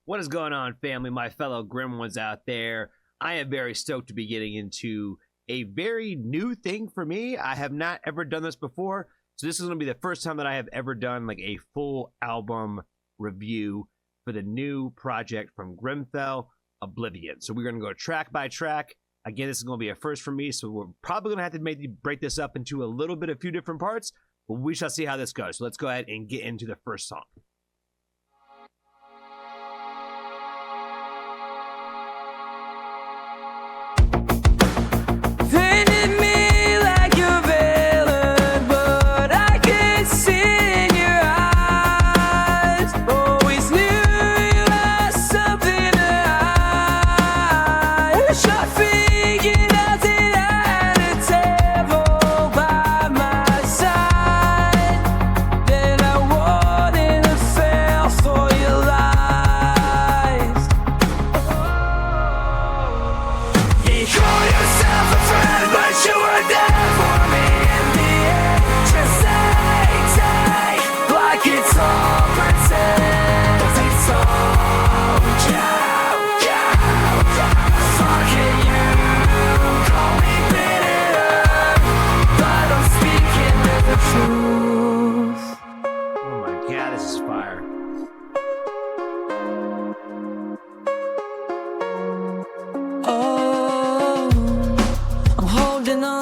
What is going on, family? My fellow grim ones out there. I am very stoked to be getting into a very new thing for me. I have not ever done this before, so this is going to be the first time that I have ever done like a full album review for the new project from Grimfel, Oblivion. So we're going to go track by track. Again, this is going to be a first for me, so we're probably going to have to maybe break this up into a few different parts, but we shall see how this goes. So let's go ahead and get into the first song.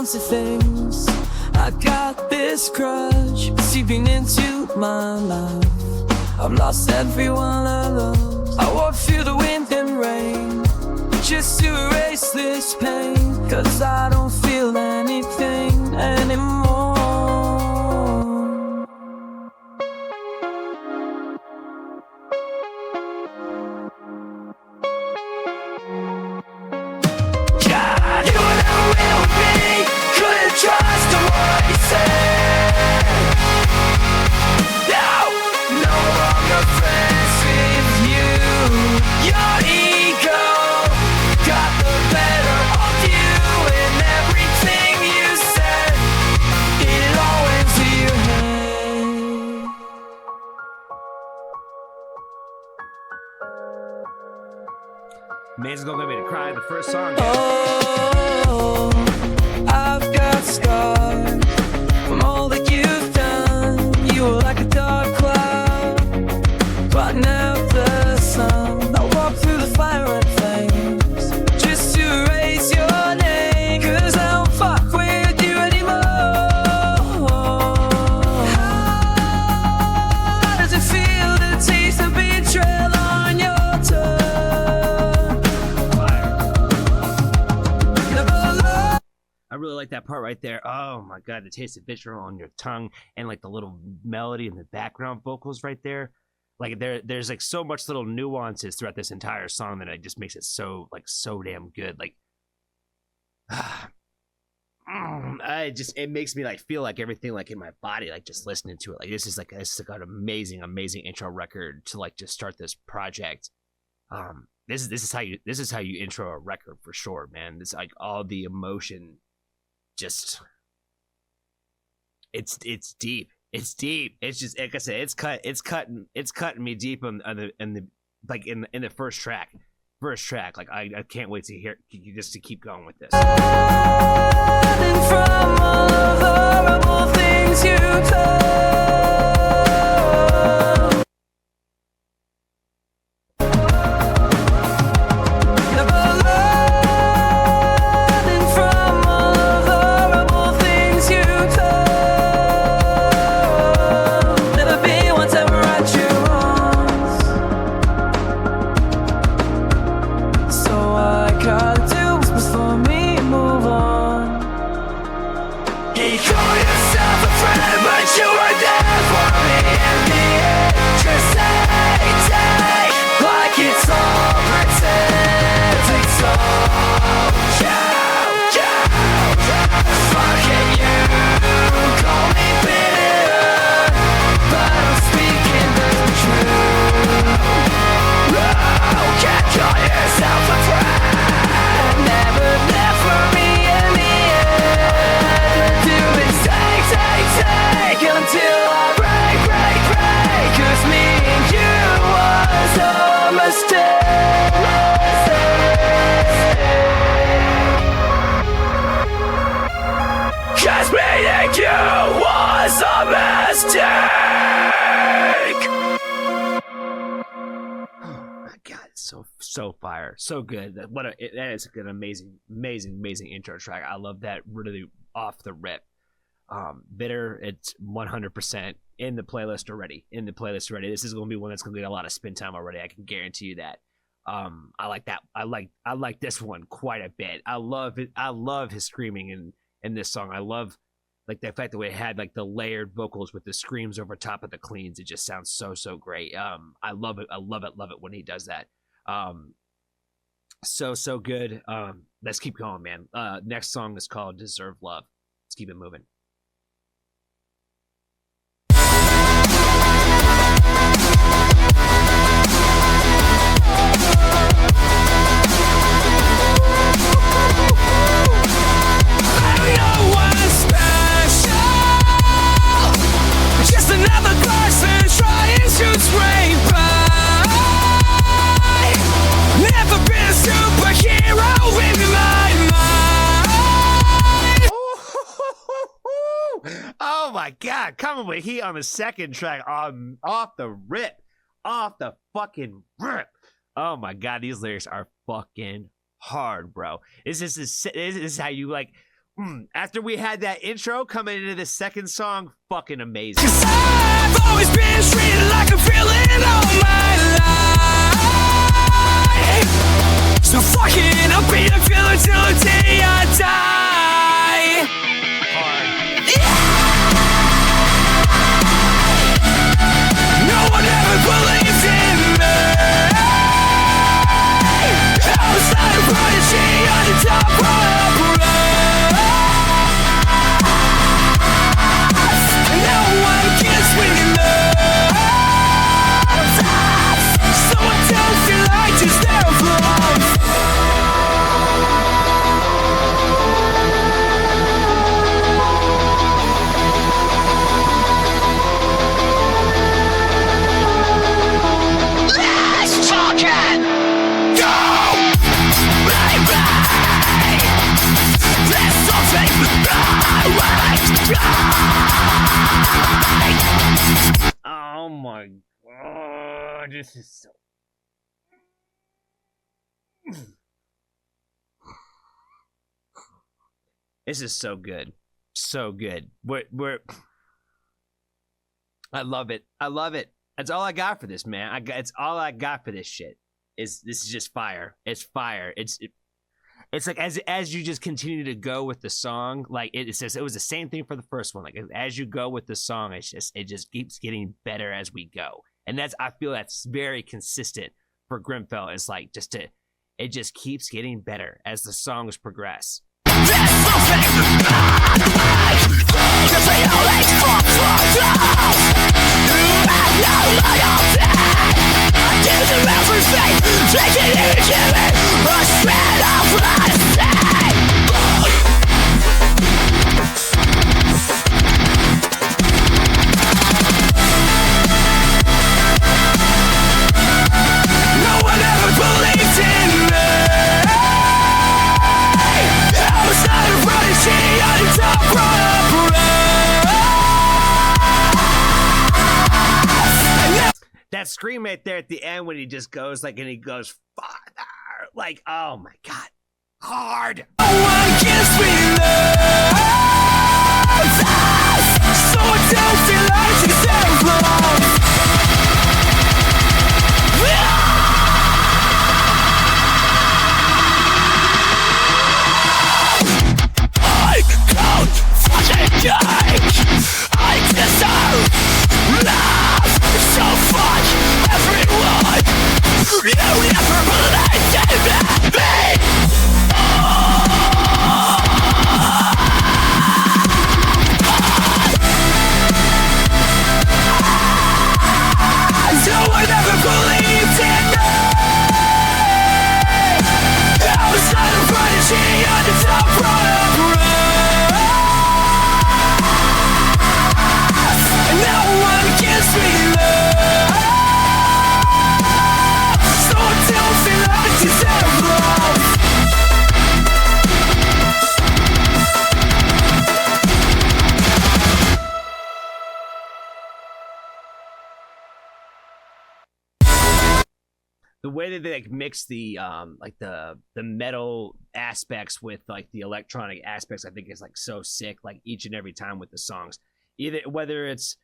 To things, I got this grudge seeping into my life. I've lost everyone I love. I walk through the wind and rain just to erase this pain, 'cause I don't feel anything anymore. God, you never will with me. Trust in what you said. No longer friends with you. Your ego got the better of you, and everything you said, it all went to your head. Man's gonna get me to cry in the first song. Oh, I've got scars from all that you've done. You were like a dark cloud, but now the sun. I walk through the fire and flames just to erase your name, 'cause I don't fuck with you anymore. How does it feel to taste the betrayal on your tongue? I really like that part right there. Oh my god, the taste of vitriol on your tongue, and like the little melody and the background vocals right there. Like there's like so much little nuances throughout this entire song that it just makes it so damn good. Like it makes me like feel like everything like in my body, like just listening to it. Like this is like an amazing intro record to like just start this project. This is how you intro a record for sure, man. This like all the emotion. Just it's deep. It's deep. It's just like I said, it's cutting me deep in the first track. Like I can't wait to hear just to keep going with this. From all of the horrible things you told. You call yourself a friend, but you were so fire, so good. That is an amazing intro track. I love that really off the rip. Bitter, it's 100% in the playlist already. This is going to be one that's going to get a lot of spin time already. I can guarantee you that. I like that. I like this one quite a bit. I love it. I love his screaming in this song. I love like the fact that we had like the layered vocals with the screams over top of the cleans. It just sounds so great. I love it. I love it when he does that. So good. Let's keep going, man. Next song is called Deserve Love. Let's keep it moving. Another person trying to scrape by. Never been a superhero in my mind. Oh my God, coming with heat on the second track, off the fucking rip. Oh my God, these lyrics are fucking hard, bro. This is how you like. After we had that intro coming into the second song, fucking amazing. 'Cause I've always been treated like a villain all my life. So fuck it, I'll be a villain till the day I die. Hard. Yeah! No one ever believes in me. I was not a prodigy on the top rope. Oh my God, this is so. This is so good, so good. I love it. That's all I got for this, man. It's all I got for this shit. This is just fire. It's fire. It's like as you just continue to go with the song, like it was the same thing for the first one. Like as you go with the song, it just keeps getting better as we go, and I feel that's very consistent for Grimfel. It's like it just keeps getting better as the songs progress. That scream right there at the end when he just goes like, and he goes, "Father!" Like, oh my God, hard. No one gives me love, so I don't feel like to deserve love. I don't fucking die. I deserve love. So fuck everyone. You never believed in me. I the way that they like mix the like the metal aspects with like the electronic aspects, I think is like so sick. Like each and every time with the songs, either whether it's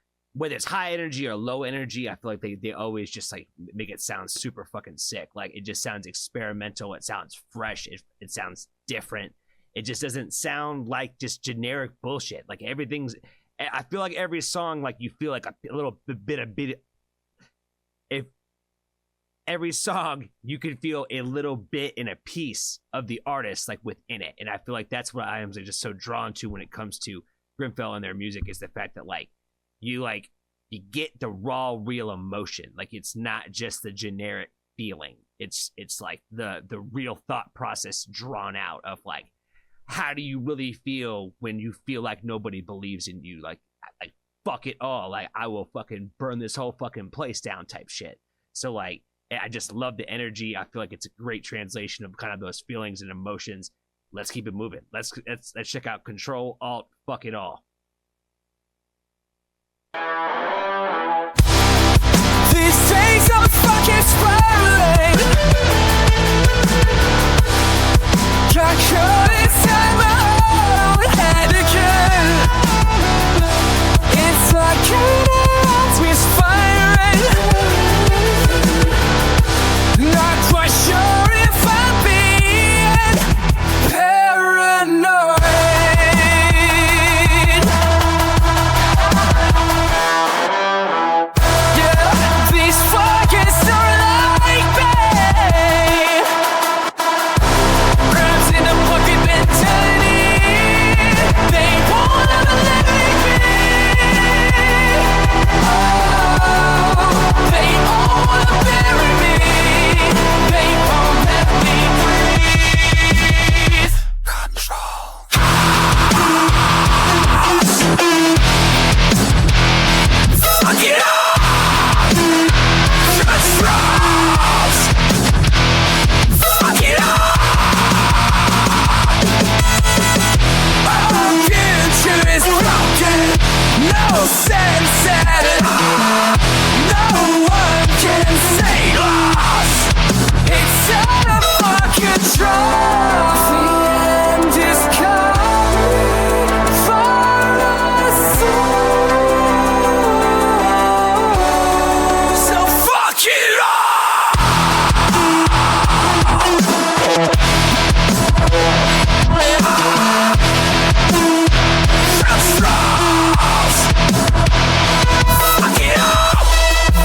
high energy or low energy, I feel like they always just like make it sound super fucking sick. Like it just sounds experimental. It sounds fresh. It sounds different. It just doesn't sound like just generic bullshit. Like everything's. I feel like every song, like you feel like a little bit. If every song, you can feel a little bit in a piece of the artist like within it, and I feel like that's what I am just so drawn to when it comes to Grimfel and their music, is the fact that like you get the raw, real emotion. Like it's not just the generic feeling. It's like the real thought process drawn out of like, how do you really feel when you feel like nobody believes in you? Like fuck it all. Like I will fucking burn this whole fucking place down type shit. So like, I just love the energy. I feel like it's a great translation of kind of those feelings and emotions. Let's keep it moving. Let's check out Control Alt Fuck It All. These days I'm fucking spiraling. Got caught inside my own head again. It's like chaos misfiring. Not quite sure if I'm being paranoid.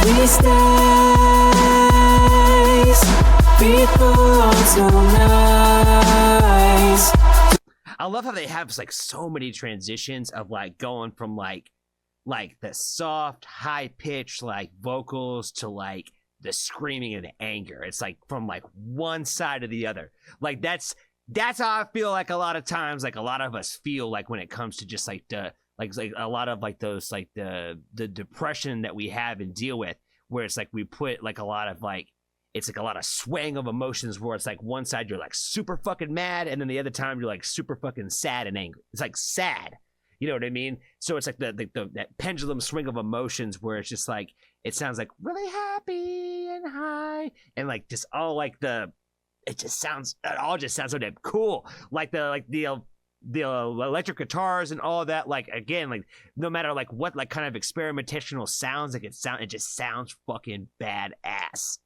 These days, people are so nice. I love how they have like so many transitions of like going from like the soft, high pitched like vocals to like the screaming and the anger. It's like from like one side to the other. Like that's how I feel like a lot of times, like a lot of us feel like when it comes to just like the like a lot of like those like the depression that we have and deal with, where it's like we put like a lot of like, it's like a lot of swaying of emotions where it's like one side you're like super fucking mad, and then the other time you're like super fucking sad and angry. It's like sad, you know what I mean? So it's like the that pendulum swing of emotions where it's just like it sounds like really happy and high and like just all like it all just sounds so damn cool. Like the electric guitars and all of that, like again, like no matter like what like kind of experimentational sounds like it just sounds fucking badass.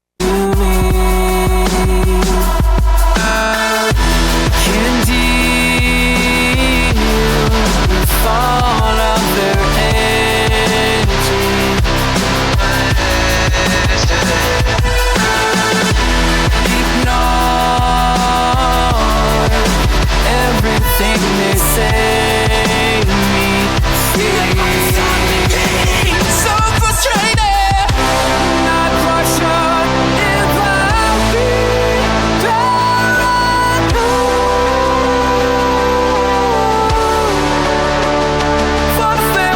Fall of their energy. Ignore everything they say to me. So frustrated, not quite sure if I'll be paranoid. For the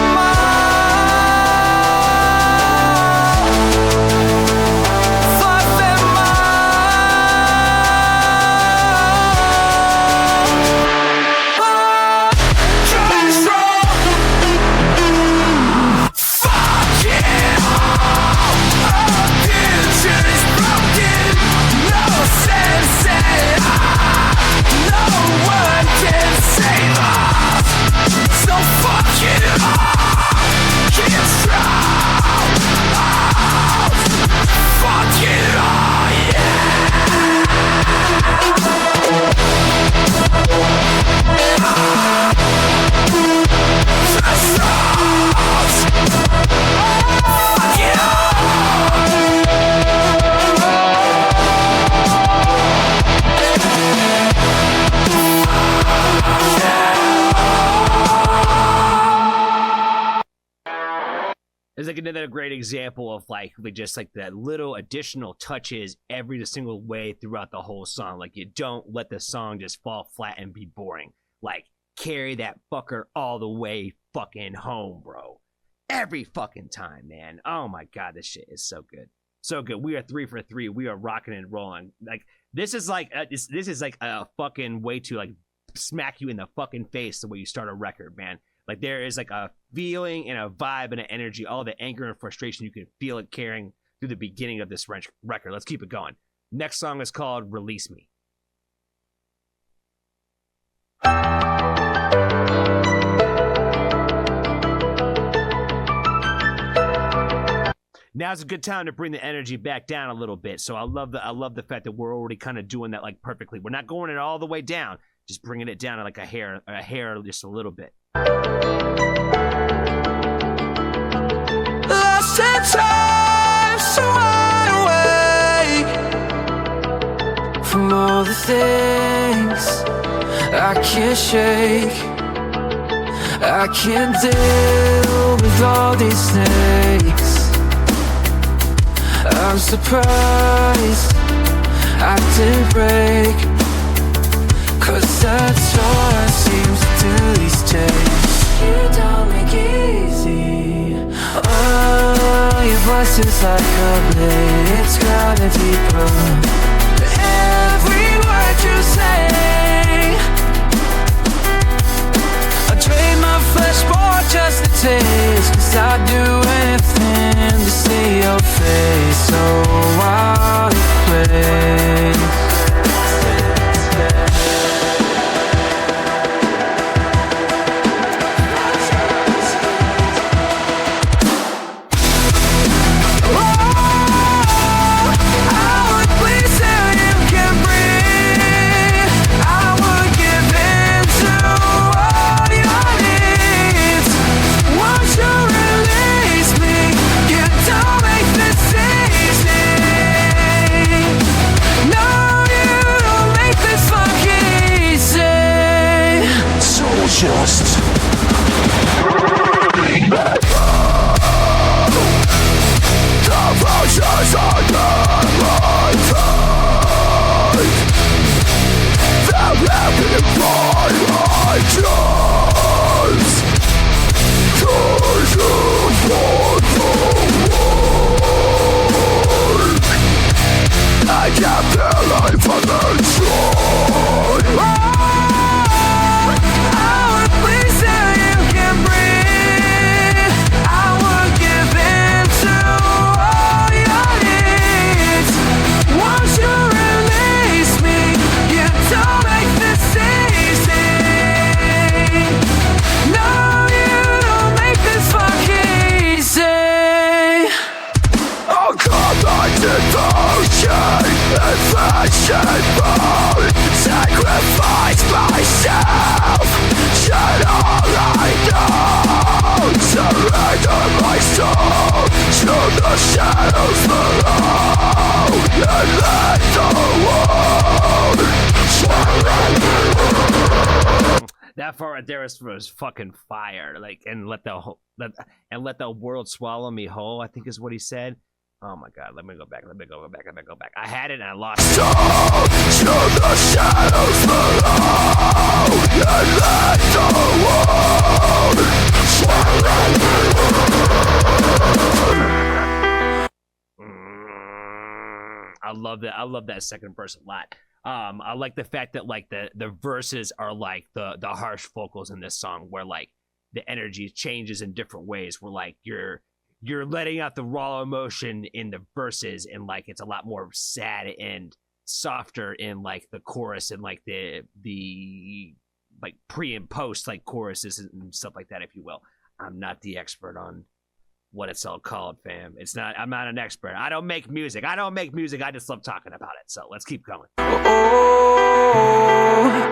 another great example of like just like that little additional touches every single way throughout the whole song. Like you don't let the song just fall flat and be boring. Like carry that fucker all the way fucking home, bro. Every fucking time, man. Oh my god, this shit is so good. So good. We are 3 for 3. We are rocking and rolling. Like this is like a fucking way to like smack you in the fucking face the way you start a record, man. Like there is like a feeling and a vibe and an energy, all the anger and frustration, you can feel it carrying through the beginning of this record. Let's keep it going. Next song is called Release Me. Now's a good time to bring the energy back down a little bit. So I love the fact that we're already kind of doing that like perfectly. We're not going it all the way down, just bringing it down like a hair just a little bit. Lost in time, so wide away from all the things I can't shake. I can't deal with all these snakes. I'm surprised I didn't break, 'cause that's all it seems to do these days. You don't make it easy. Oh, your voice is like a blade, it's cutting deeper. Every word you say, I trade my flesh for just a taste, 'cause I'd do anything to see your face. So out of place. Just bring back the voices on my side. They're rapping my ideas. This is for the world. I can't believe I'm inside. Sacrifice myself, shed all I know, surrender my soul to the shadows below, and let the world surrender. That part right there was fucking fire. Like, and let the world swallow me whole, I think is what he said. Oh my god, let me go back. I had it and I lost it. To the shadows below, and let the world I love that second verse a lot. I like the fact that like the verses are like the harsh vocals in this song, where like the energy changes in different ways, where like you're letting out the raw emotion in the verses, and like it's a lot more sad and softer in like the chorus and like the like pre and post like choruses and stuff like that, if you will. I'm not the expert on what it's all called, fam. I'm not an expert. I don't make music. I just love talking about it. So let's keep going. Oh,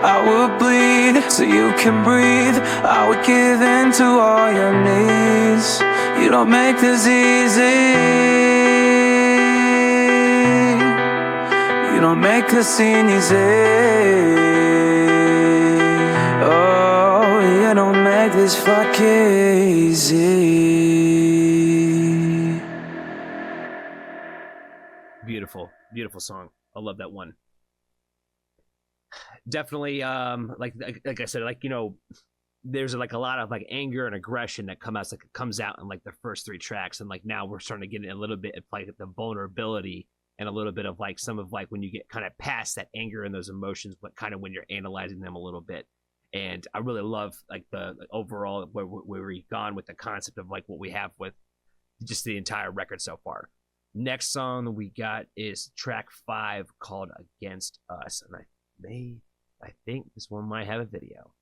I would bleed so you can breathe. I would give in to all your needs. You don't make this easy. You don't make this scene easy. Oh, you don't make this fucking easy. Beautiful, beautiful song. I love that one. Definitely, like I said, like, you know, there's like a lot of like anger and aggression that comes out in like the first 3 tracks, and like now we're starting to get a little bit of like the vulnerability and a little bit of like some of like when you get kind of past that anger and those emotions, but kind of when you're analyzing them a little bit. And I really love like the overall where we've gone with the concept of like what we have with just the entire record so far. Next song we got is track 5 called Against Us, and I think this one might have a video.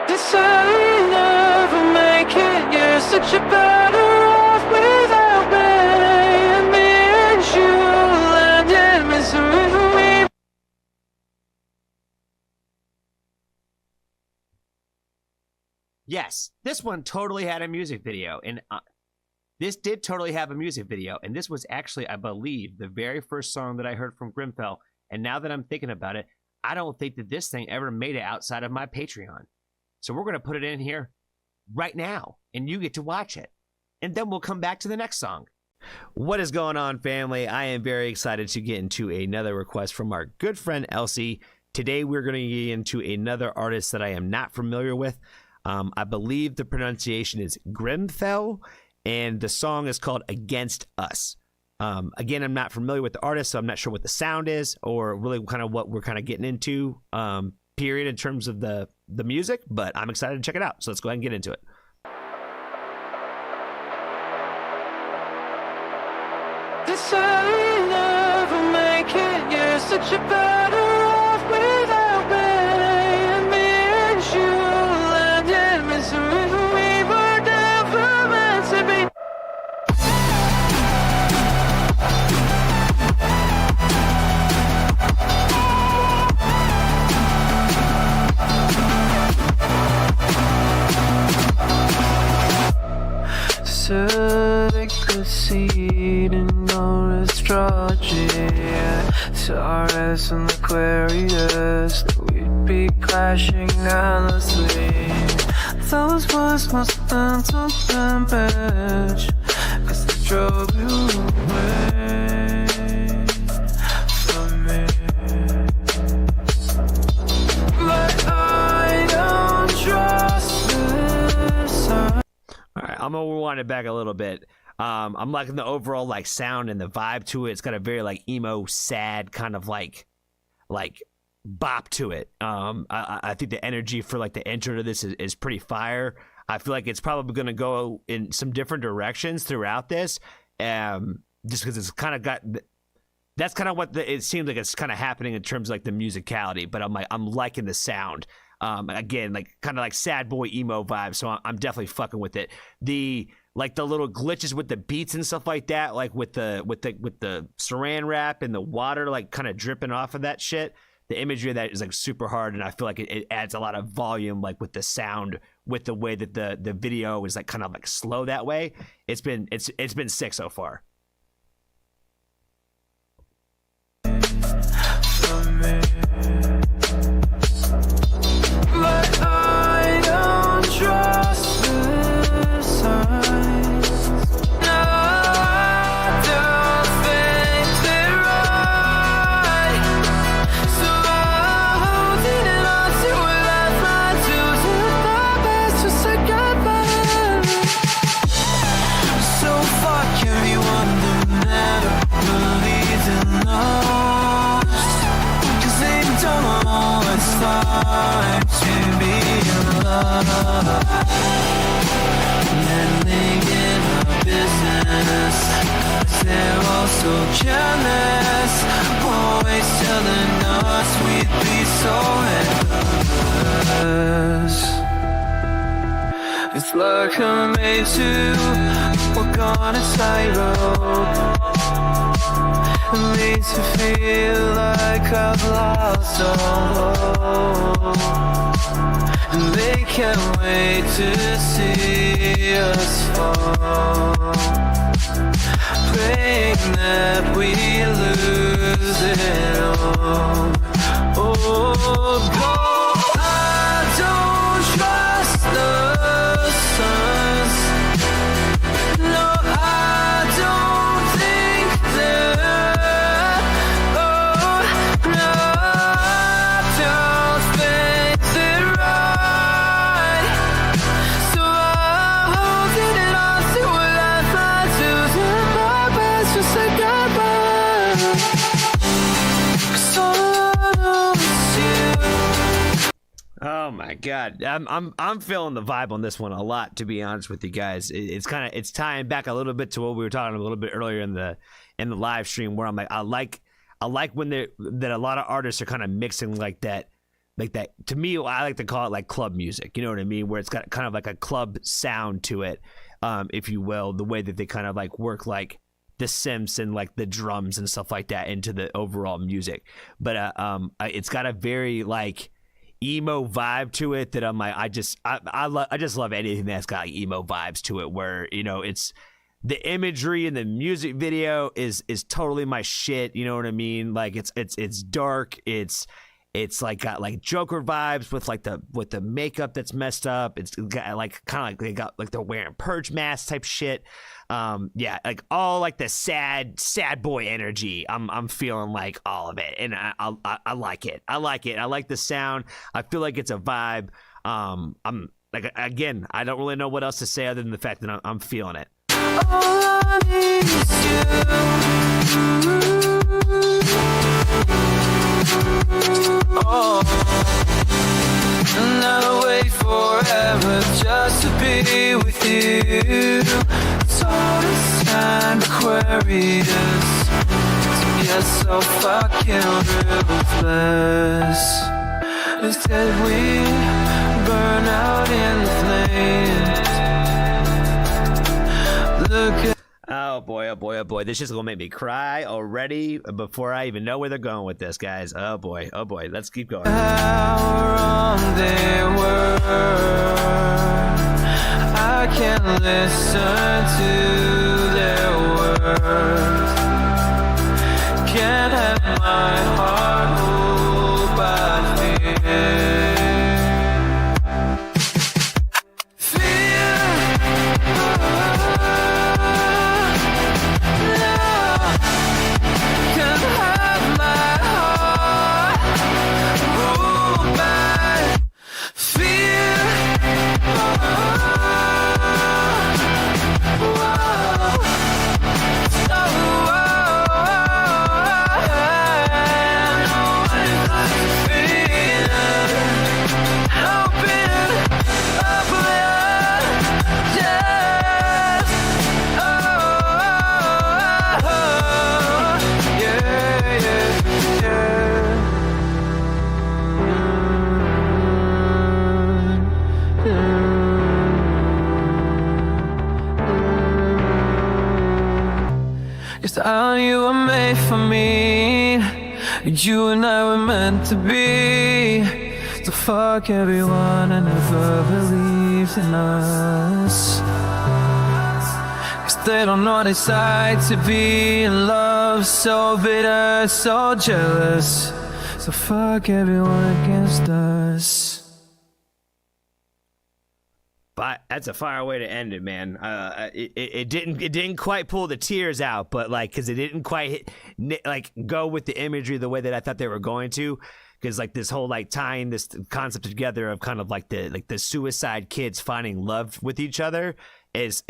They say you never make it, you're such a better off without me. And me and you land in misery. Yes, this one totally had a music video, and this did totally have a music video, and this was actually, I believe, the very first song that I heard from Grimfel. And now that I'm thinking about it, I don't think that this thing ever made it outside of my Patreon. So we're going to put it in here right now, and you get to watch it. And then we'll come back to the next song. What is going on, family? I am very excited to get into another request from our good friend Elsie. Today we're going to get into another artist that I am not familiar with. I believe the pronunciation is Grimfel, and the song is called Against Us. Again, I'm not familiar with the artist, so I'm not sure what the sound is or really kind of what we're kind of getting into, period, in terms of the music, but I'm excited to check it out. So let's go ahead and get into it. They say you never make it, you're such a better off without me. And me and you land in misery. We were never meant to be. Said I could see it in your astrology. Taurus and Aquarius, that we'd be clashing endlessly. Those words must have been something, bitch, 'cause they drove you away from me. But I don't trust this. All right, I'm gonna rewind it back a little bit. I'm liking the overall like sound and the vibe to it. It's got a very like emo, sad kind of like bop to it. I think the energy for like the intro to this is pretty fire. I feel like it's probably gonna go in some different directions throughout this, just because it's kind of got. That's kind of what it seems like it's kind of happening in terms of like the musicality. But I'm liking the sound. Again, like kind of like sad boy emo vibe, so I'm definitely fucking with it. The little glitches with the beats and stuff like that, like with the saran wrap and the water like kind of dripping off of that shit. The imagery of that is like super hard, and I feel like it adds a lot of volume, like with the sound, with the way that the video is like kind of like slow that way. It's been sick so far. But I don't trust the signs. No, I don't think they're right. So I'm holding on to what I find to do my best to say goodbye. So fuck everyone that never believes in us, 'cause they don't know it's time to be in love. And they get our business, 'cause they're all so jealous, always telling us we could be so endless. It's like I'm made to walk on a tightrope. It makes me feel like I've lost all hope. And they can't wait to see us fall, praying that we lose it all. Oh, God, I don't trust the suns. No, I don't think they're. Oh, no, I don't think they're right. So I'm holding it on to what I find to do my best, just say goodbye. 'Cause all I know is you. Oh my god, I'm feeling the vibe on this one a lot, to be honest with you guys. It's tying back a little bit to what we were talking a little bit earlier in the live stream, where I'm like, I like when that a lot of artists are kind of mixing like that. To me, I like to call it like club music. You know what I mean? Where it's got kind of like a club sound to it, if you will. The way that they kind of like work like the synths and like the drums and stuff like that into the overall music. But it's got a very like emo vibe to it that I'm like, I just love anything that's got like emo vibes to it, where, you know, it's the imagery and the music video is totally my shit. You know what I mean? Like it's dark. It's like got like Joker vibes with the makeup that's messed up. It's got like kind of like they got like they're wearing purge masks type shit. Yeah, like all like the sad boy energy. I'm feeling like all of it, and I like it. I like it. I like the sound. I feel like it's a vibe. I'm like, again, I don't really know what else to say other than the fact that I'm feeling it. All I need is you. Oh, and I'll wait forever just to be with you. It's all this time Aquarius to get so fucking ruthless. Instead we burn out in the flames. Look at Oh boy, oh boy, oh boy. This is gonna make me cry already before I even know where they're going with this, guys. Oh boy, oh boy. Let's keep going. how wrong they were. I can't listen to their words. Can't have my heart ruled by fear. How you were made for me, you and I were meant to be. So fuck everyone I never believed in us, 'cause they don't know what it's like to be in love, so bitter, so jealous. So fuck everyone against us. But that's a fire way to end it, man. It didn't quite pull the tears out, but like, because it didn't quite go with the imagery the way that I thought they were going to. Because like this whole like tying this concept together of kind of like the suicide kids finding love with each other is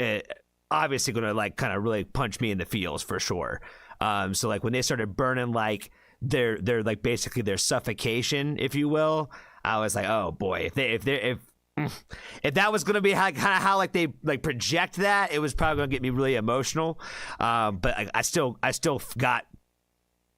obviously going to like kind of really punch me in the feels for sure. So like when they started burning like their like basically their suffocation, if you will, I was like, oh boy, if that was gonna be kind of how like they like project that, it was probably gonna get me really emotional. But I still got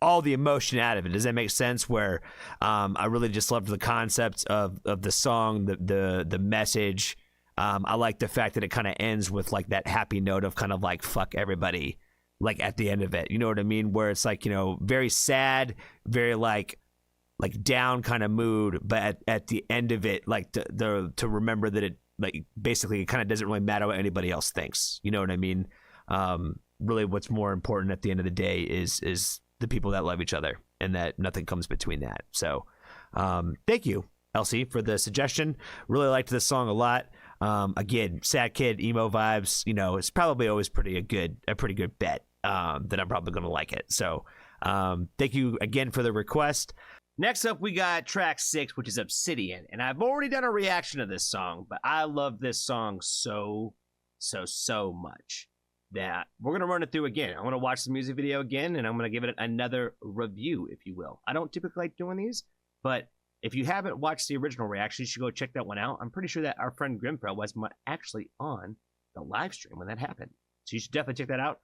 all the emotion out of it. Does that make sense? Where I really just loved the concept of the song, the message. I like the fact that it kind of ends with like that happy note of kind of like fuck everybody, like at the end of it. You know what I mean? Where it's like, you know, very sad, very like down kind of mood, but at the end of it, like to remember that it like basically it kind of doesn't really matter what anybody else thinks. You know what I mean? Really, what's more important at the end of the day is the people that love each other, and that nothing comes between that. So, thank you, Elsie, for the suggestion. Really liked this song a lot. Again, sad kid, emo vibes. You know, it's probably always a pretty good bet that I'm probably gonna like it. So, thank you again for the request. Next up, we got track 6, which is Obsidian, and I've already done a reaction to this song, but I love this song so much that we're going to run it through again. I'm going to watch the music video again, and I'm going to give it another review, if you will. I don't typically like doing these, but if you haven't watched the original reaction, you should go check that one out. I'm pretty sure that our friend Grimfel was actually on the live stream when that happened, so you should definitely check that out.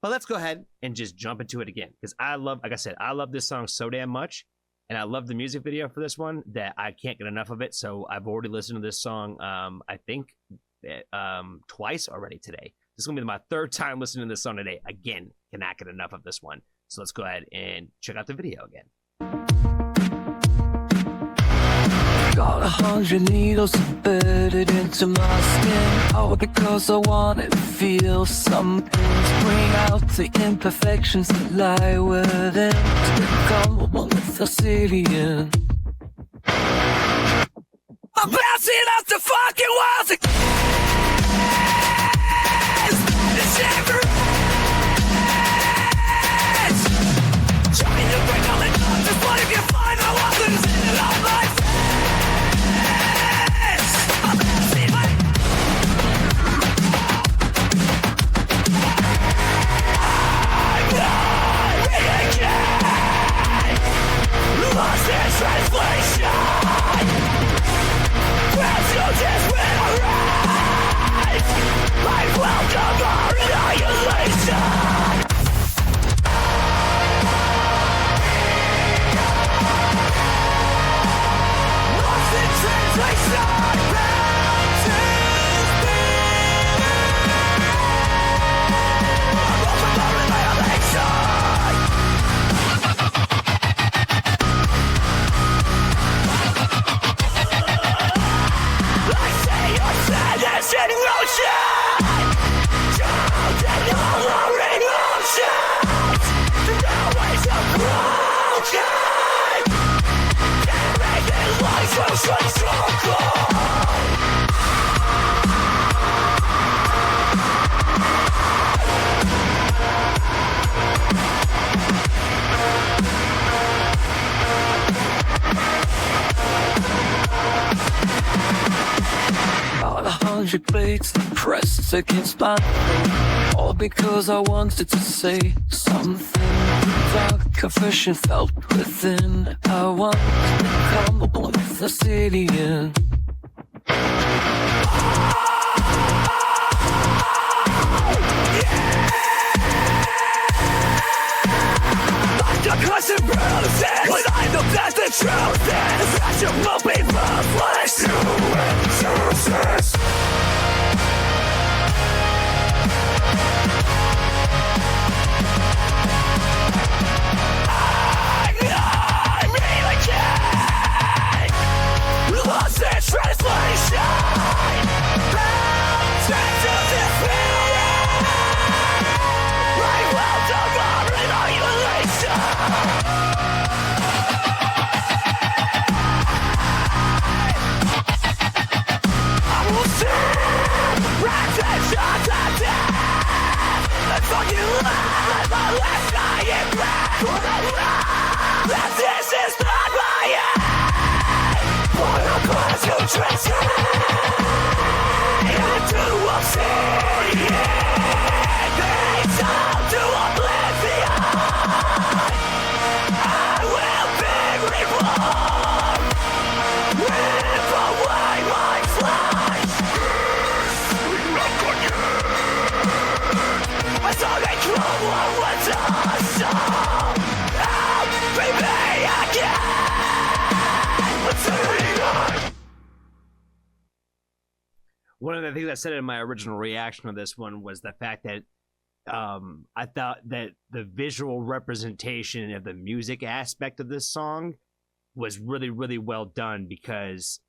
But let's go ahead and just jump into it again, because like I said, I love this song so damn much, and I love the music video for this one that I can't get enough of it. So I've already listened to this song, I think, twice already today. This is going to be my 3rd time listening to this song today. Again, cannot get enough of this one. So let's go ahead and check out the video again. Got 100 needles embedded into my skin, all because I wanna feel something to bring out the imperfections that lie within, to become one with Obsidian. I'm bouncing off the fucking walls again. It's never ends. Trying to break all the numbers, what if you find I wasn't in it all my friends? I'm bouncing my lost in translation. Grabs you just when I rise. I welcome our annihilation. Lost in translation. Mountains beneath. I'm welcome our annihilation. Sadness in motion, drowned in all our emotions. The waves are broken. Can't make it like so strong. Got 100 blades pressed against my face, all because I wanted to say something. Dark confession felt within. I want to become one with Obsidian. The constant bruises, when I know that the truth is that you will be replaced to excuses. I really can't lost in translation. Mountains of despair. I will deliver annihilation. one of the things I said in my original reaction to this one was the fact that I thought that the visual representation of the music aspect of this song was really, really well done because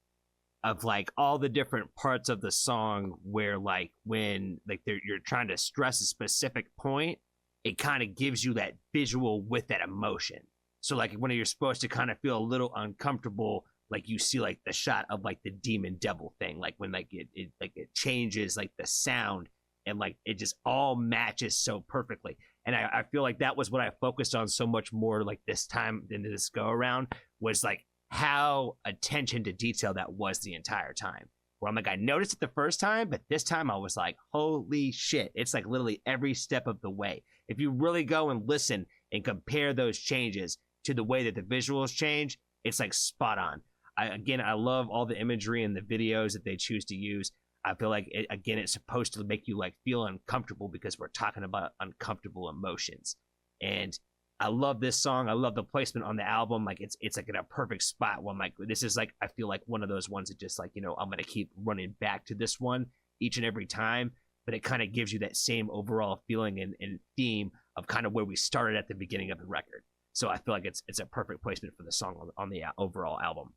of like all the different parts of the song where like when like you're trying to stress a specific point, it kind of gives you that visual with that emotion. So like when you're supposed to kind of feel a little uncomfortable, like you see like the shot of like the demon devil thing, like when like it changes like the sound and like it just all matches so perfectly. And I feel like that was what I focused on so much more like this time than this go around, was like how attention to detail that was the entire time. Where I'm like, I noticed it the first time, but this time I was like, holy shit. It's like literally every step of the way. If you really go and listen and compare those changes to the way that the visuals change, it's like spot on. I love all the imagery and the videos that they choose to use. I feel like, it's supposed to make you like feel uncomfortable because we're talking about uncomfortable emotions. And I love this song. I love the placement on the album. Like it's like in a perfect spot where I'm like, this is like, I feel like one of those ones that just like, you know, I'm going to keep running back to this one each and every time, but it kind of gives you that same overall feeling and theme of kind of where we started at the beginning of the record. So I feel like it's a perfect placement for the song on the overall album.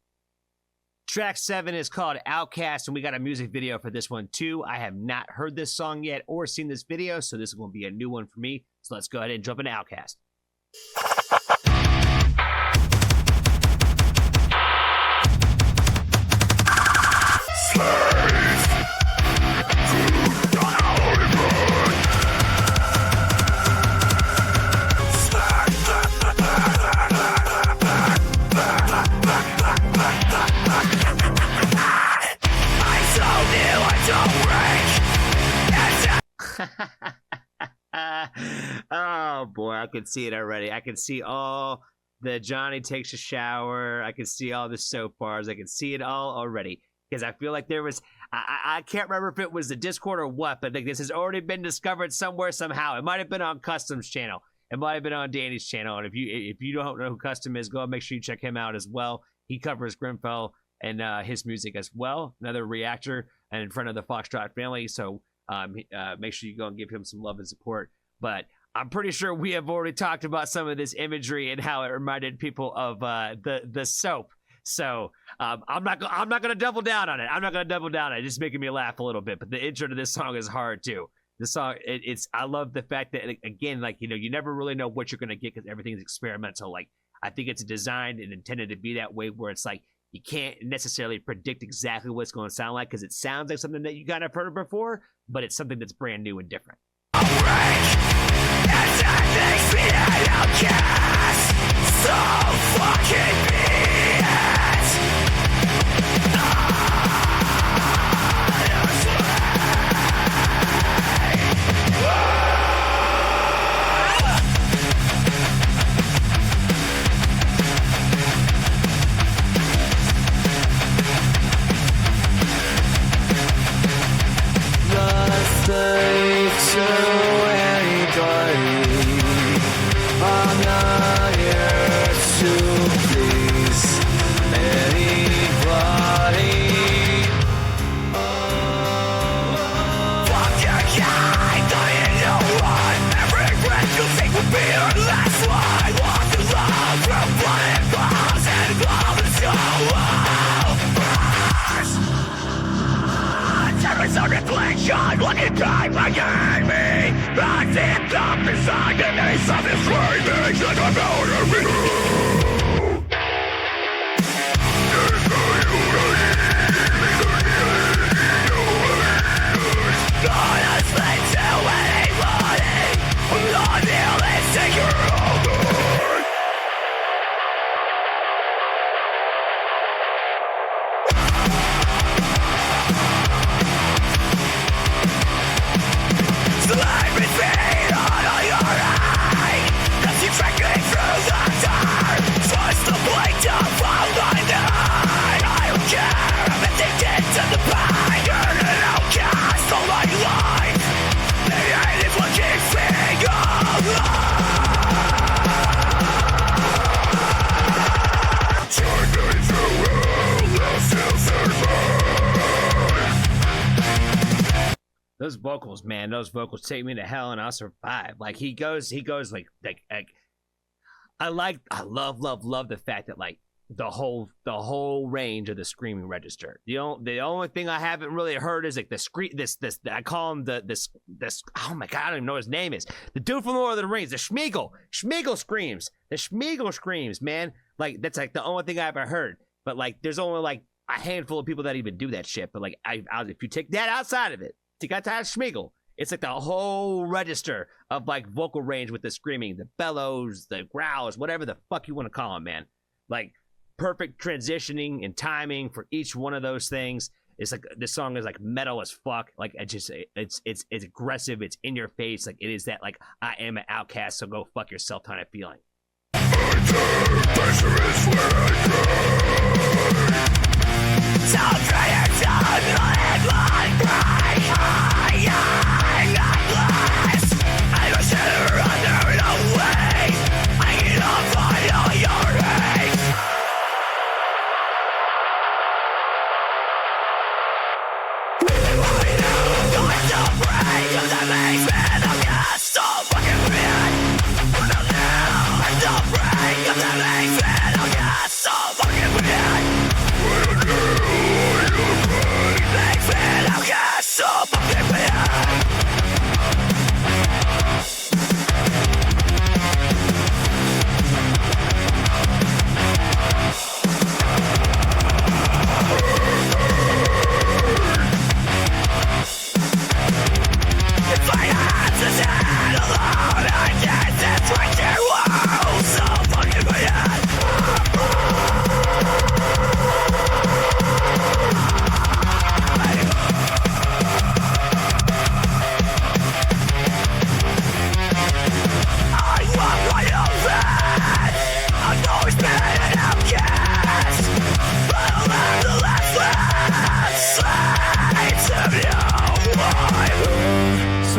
Track 7 is called Outcast, and we got a music video for this one too. I have not heard this song yet or seen this video, so this is going to be a new one for me. So let's go ahead and jump into Outcast. Oh boy, I can see it already. I can see all the Johnny takes a shower. I can see all the soap bars. I can see it all already because I feel like there was, I can't remember if it was the Discord or what, but like this has already been discovered somewhere somehow. It might have been on Custom's channel. It might have been on Danny's channel. And if you don't know who Custom is, go and make sure you check him out as well. He covers Grimfel and his music as well. Another reactor and in front of the Foxtrot family. So make sure you go and give him some love and support. But I'm pretty sure we have already talked about some of this imagery and how it reminded people of the soap. So I'm not gonna double down on it. I'm not gonna double down on it. It's just making me laugh a little bit. But the intro to this song is hard too. The song, I love the fact that again, like you know, you never really know what you're gonna get because everything's experimental. Like I think it's designed and intended to be that way, where it's like you can't necessarily predict exactly what it's going to sound like because it sounds like something that you kind of heard before, but it's something that's brand new and different. Makes me an outcast, so fucking be it. Looking time again me, I see it up beside me, something screaming that I'm out of me. Slide me feet on your eye, as you track me through the dark. those vocals, man, those vocals take me to hell and I'll survive. Like he goes like I love the fact that like the whole range of the screaming register. The only thing I haven't really heard is like the scream. This I call him this. Oh my god, I don't even know what his name is. The dude from Lord of the Rings, the Schmeagol screams. The Schmeagol screams, man. Like that's like the only thing I ever heard. But like, there's only like a handful of people that even do that shit. But like, if you take that outside of it, take out Schmeagol, it's like the whole register of like vocal range with the screaming, the bellows, the growls, whatever the fuck you want to call them, man. Like. Perfect transitioning and timing for each one of those things. It's like this song is like metal as fuck. Like it's aggressive. It's in your face. Like it is that like I am an outcast, so go fuck yourself kind of feeling.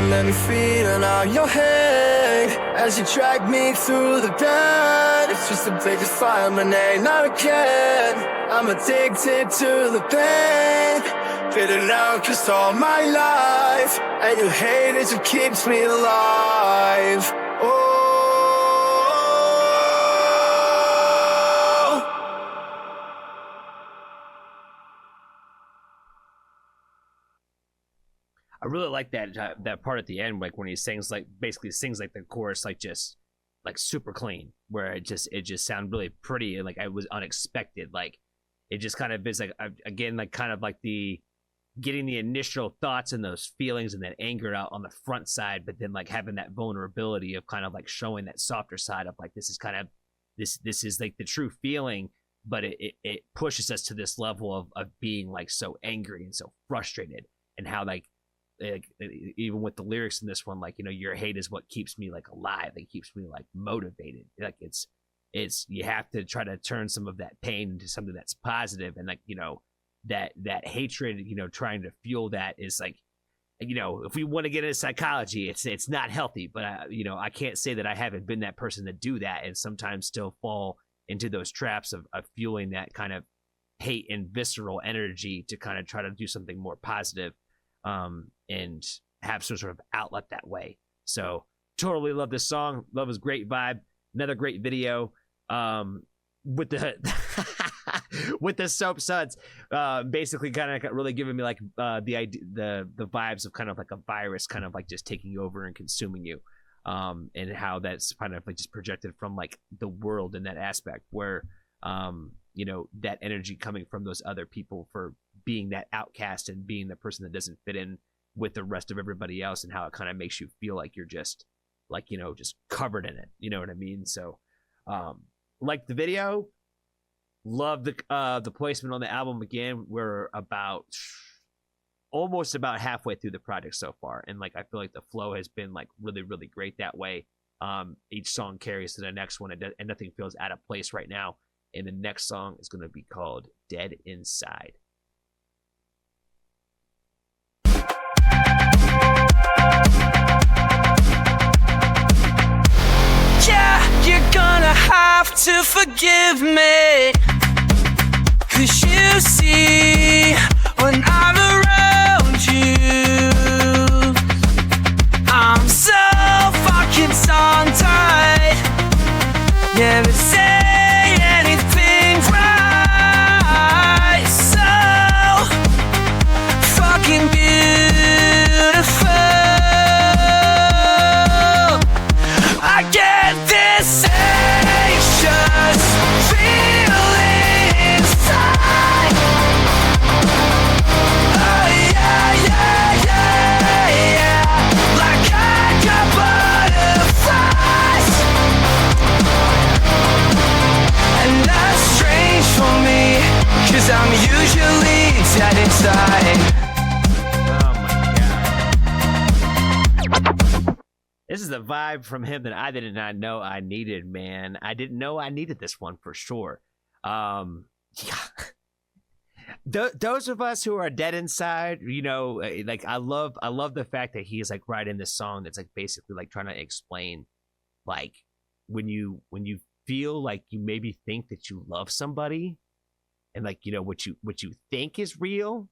Let me feed on your head as you drag me through the bed. It's just a biggest fire, my name, not a kid. I'm addicted to the pain. Fitting out just all my life, and you hate it, it keeps me alive. Oh. I really like that part at the end, like when he sings like basically sings like the chorus like just like super clean, where it just sounded really pretty and like I was unexpected. Like it just kind of is like again like kind of like the getting the initial thoughts and those feelings and that anger out on the front side, but then like having that vulnerability of kind of like showing that softer side of like this is kind of this is like the true feeling, but it pushes us to this level of being like so angry and so frustrated, and how like even with the lyrics in this one, like, you know, your hate is what keeps me like alive. It keeps me like motivated. Like it's you have to try to turn some of that pain into something that's positive, and like, you know, that hatred, you know, trying to fuel that is like, you know, if we want to get into psychology, it's not healthy, but you know, I can't say that I haven't been that person to do that, and sometimes still fall into those traps of fueling that kind of hate and visceral energy to kind of try to do something more positive. And have some sort of outlet that way. So totally love this song. Love his great vibe. Another great video. With the with the Soap Suds, basically kind of really giving me like the idea, the vibes of kind of like a virus, kind of like just taking over and consuming you. And how that's kind of like just projected from like the world in that aspect, where you know, that energy coming from those other people for being that outcast and being the person that doesn't fit in with the rest of everybody else, and how it kind of makes you feel like you're just like, you know, just covered in it. You know what I mean? So, like the video, love the placement on the album. Again, we're almost about halfway through the project so far, and like I feel like the flow has been like really, really great that way. Each song carries to the next one, and nothing feels out of place right now. And the next song is going to be called Dead Inside. Yeah, you're gonna have to forgive me, 'cause you see, when I'm around you, usually dead inside. This is a vibe from him that I did not know I needed, man. I didn't know I needed this one for sure. Yeah. Those of us who are dead inside, you know, like I love the fact that he's like writing this song that's like basically like trying to explain like when you feel like you maybe think that you love somebody and like, you know, what you think is real,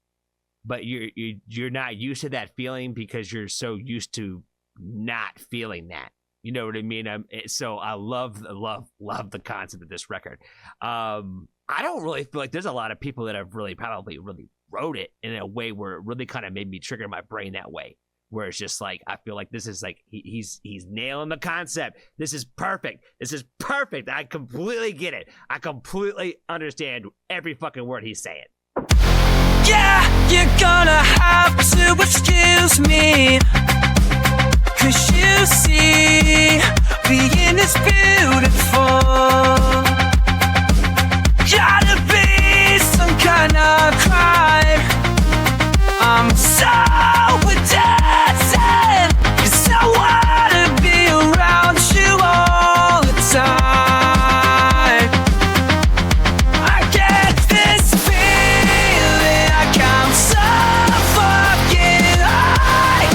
but you're not used to that feeling because you're so used to not feeling that, you know what I mean? So I love the concept of this record. I don't really feel like there's a lot of people that have probably wrote it in a way where it really kind of made me trigger my brain that way, where it's just like I feel like this is like he's nailing the concept. This is perfect. I completely get it. I completely understand every fucking word he's saying. Yeah, you're gonna have to excuse me, 'cause you see, being is beautiful. Gotta be some kind of crime. I'm so addicted, 'cause I wanna be around you all the time. I get this feeling like I'm so fucking high,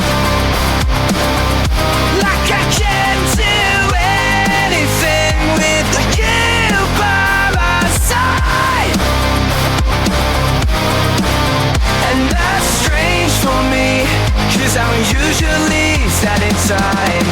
like I can't do anything with you by my side. And that's strange for me, 'cause I'm usually sad inside.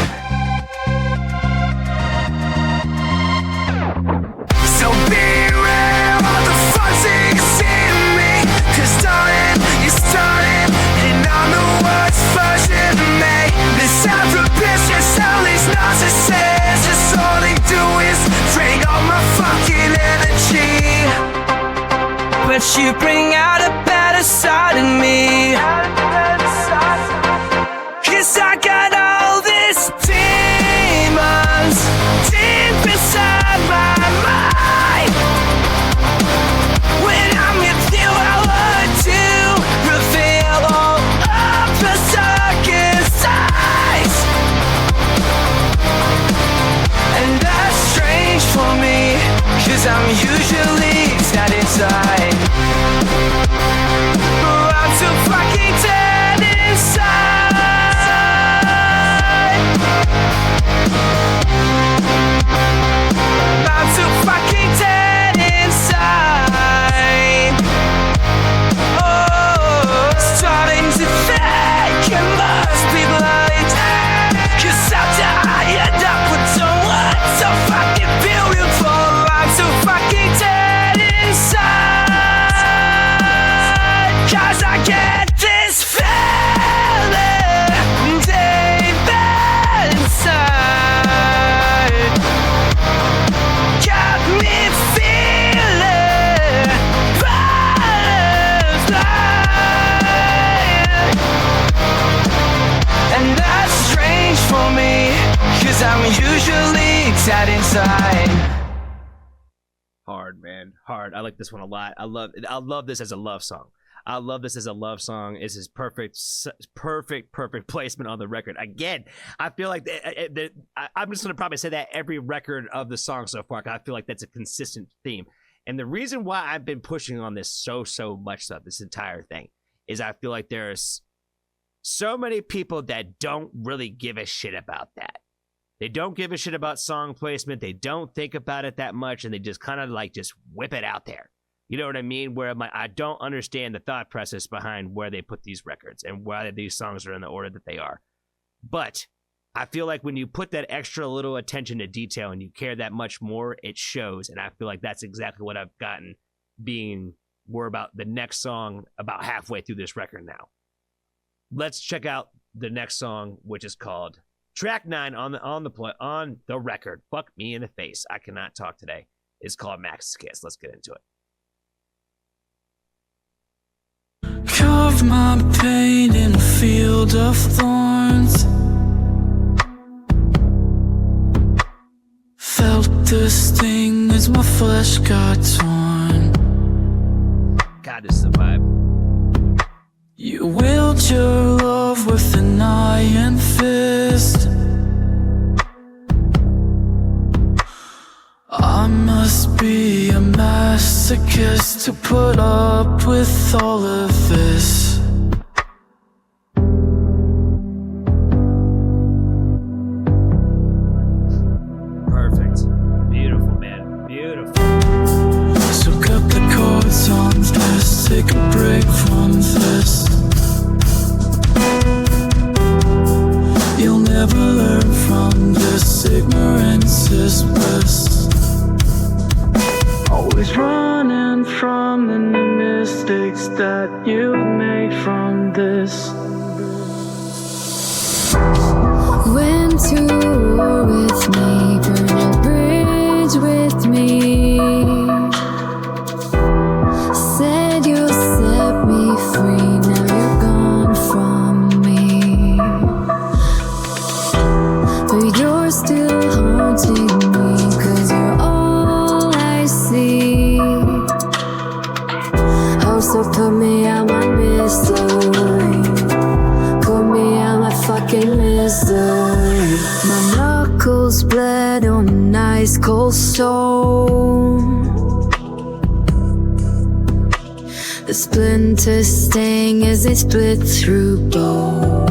So be real, all the fuzzies in me, 'cause darling, you started, and I'm the worst version of me. This ambitious, all these narcissists, just all they do is drain all my fucking energy. But you bring out a better side in me, 'cause I got all these demons deep inside my mind. When I'm with you, I want to reveal all of the darkest sides. And that's strange for me, 'cause I'm usually dead inside. I'm too fucking dead inside. I'm too fucking dead inside. Oh, starting to think it must be blind, 'cause I'm tired up with someone so fucking beautiful. I'm too fucking dead inside, 'cause I get this feeling deep inside. Got me feeling butterflies. And that's strange for me, 'cause I'm usually dead inside. Hard, man. Hard. I like this one a lot. I love this as a love song. This is perfect placement on the record. Again, I feel like I'm just gonna probably say that every record of the song so far. I feel like that's a consistent theme. And the reason why I've been pushing on this so much stuff, this entire thing, is I feel like there's so many people that don't really give a shit about that. They don't give a shit about song placement. They don't think about it that much, and they just kind of like just whip it out there. You know what I mean? Where I'm like, I don't understand the thought process behind where they put these records and why these songs are in the order that they are. But I feel like when you put that extra little attention to detail and you care that much more, it shows. And I feel like that's exactly what I've gotten, we're about the next song about halfway through this record now. Let's check out the next song, which is called track 9 on the record. Fuck me in the face. I cannot talk today. It's called Max's Kiss. Let's get into it. Carve my pain in a field of thorns. Felt the sting as my flesh got torn. God, this is a vibe. You wield your love with an iron fist. I must be a masochist to put up with all of this. Perfect. Beautiful, man. Beautiful. So cut the cords on this, take a break from this. You'll never learn from this, ignorance is bliss. Always running from the mistakes that you've made from this. Went to war with me, burn a bridge with me. Said you'll set me free, now you're gone from me. But you're still haunting me, 'cause you're all I see. Oh, so put me out my misery, put me out my fucking misery. My knuckles bled on an ice cold stone. The splinters sting as they split through bone.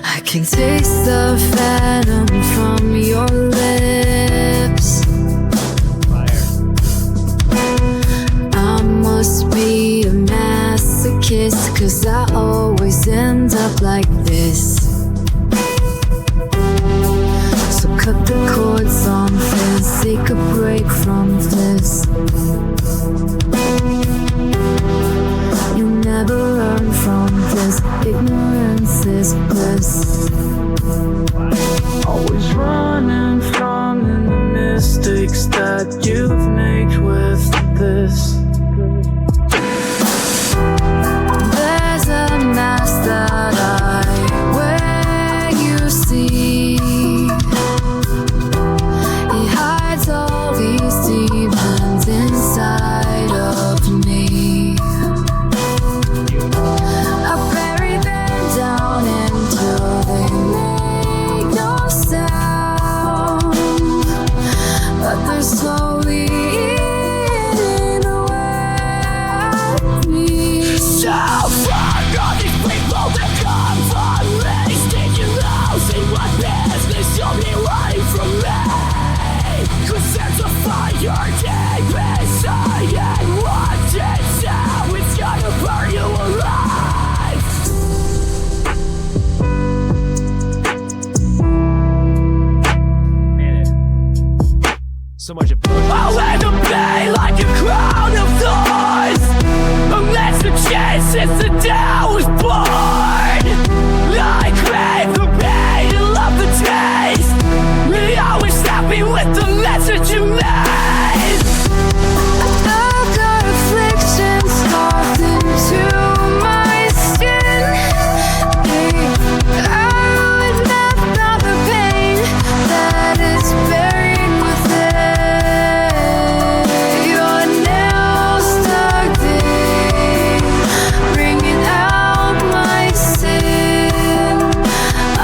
I can taste the venom from your lips. I must be a masochist, 'cause I always end up like this. So cut the cords on this, take a break from this. You'll never learn from this, ignorance is bliss. Always running from the mistakes that you've made with this. There's a mask that I wear, you see. It hides all these demons inside of me. I bury them down until they make no sound. But they're slowly eating away at me. So fuck all these people that come from me, sticking lows in what business you'll be running from me. 'Cause there's a fire deep inside, and once it's out, it's gonna burn you alive. Man, so much emotion. I'll end up be like a crown of thorns, unless the chance since the day I was born. I crave the pain and love the taste. We always happy with the message you made. I've got afflictions carved into my skin. I would not know the pain that is buried within. Your nails dug deep, bringing out my sin. I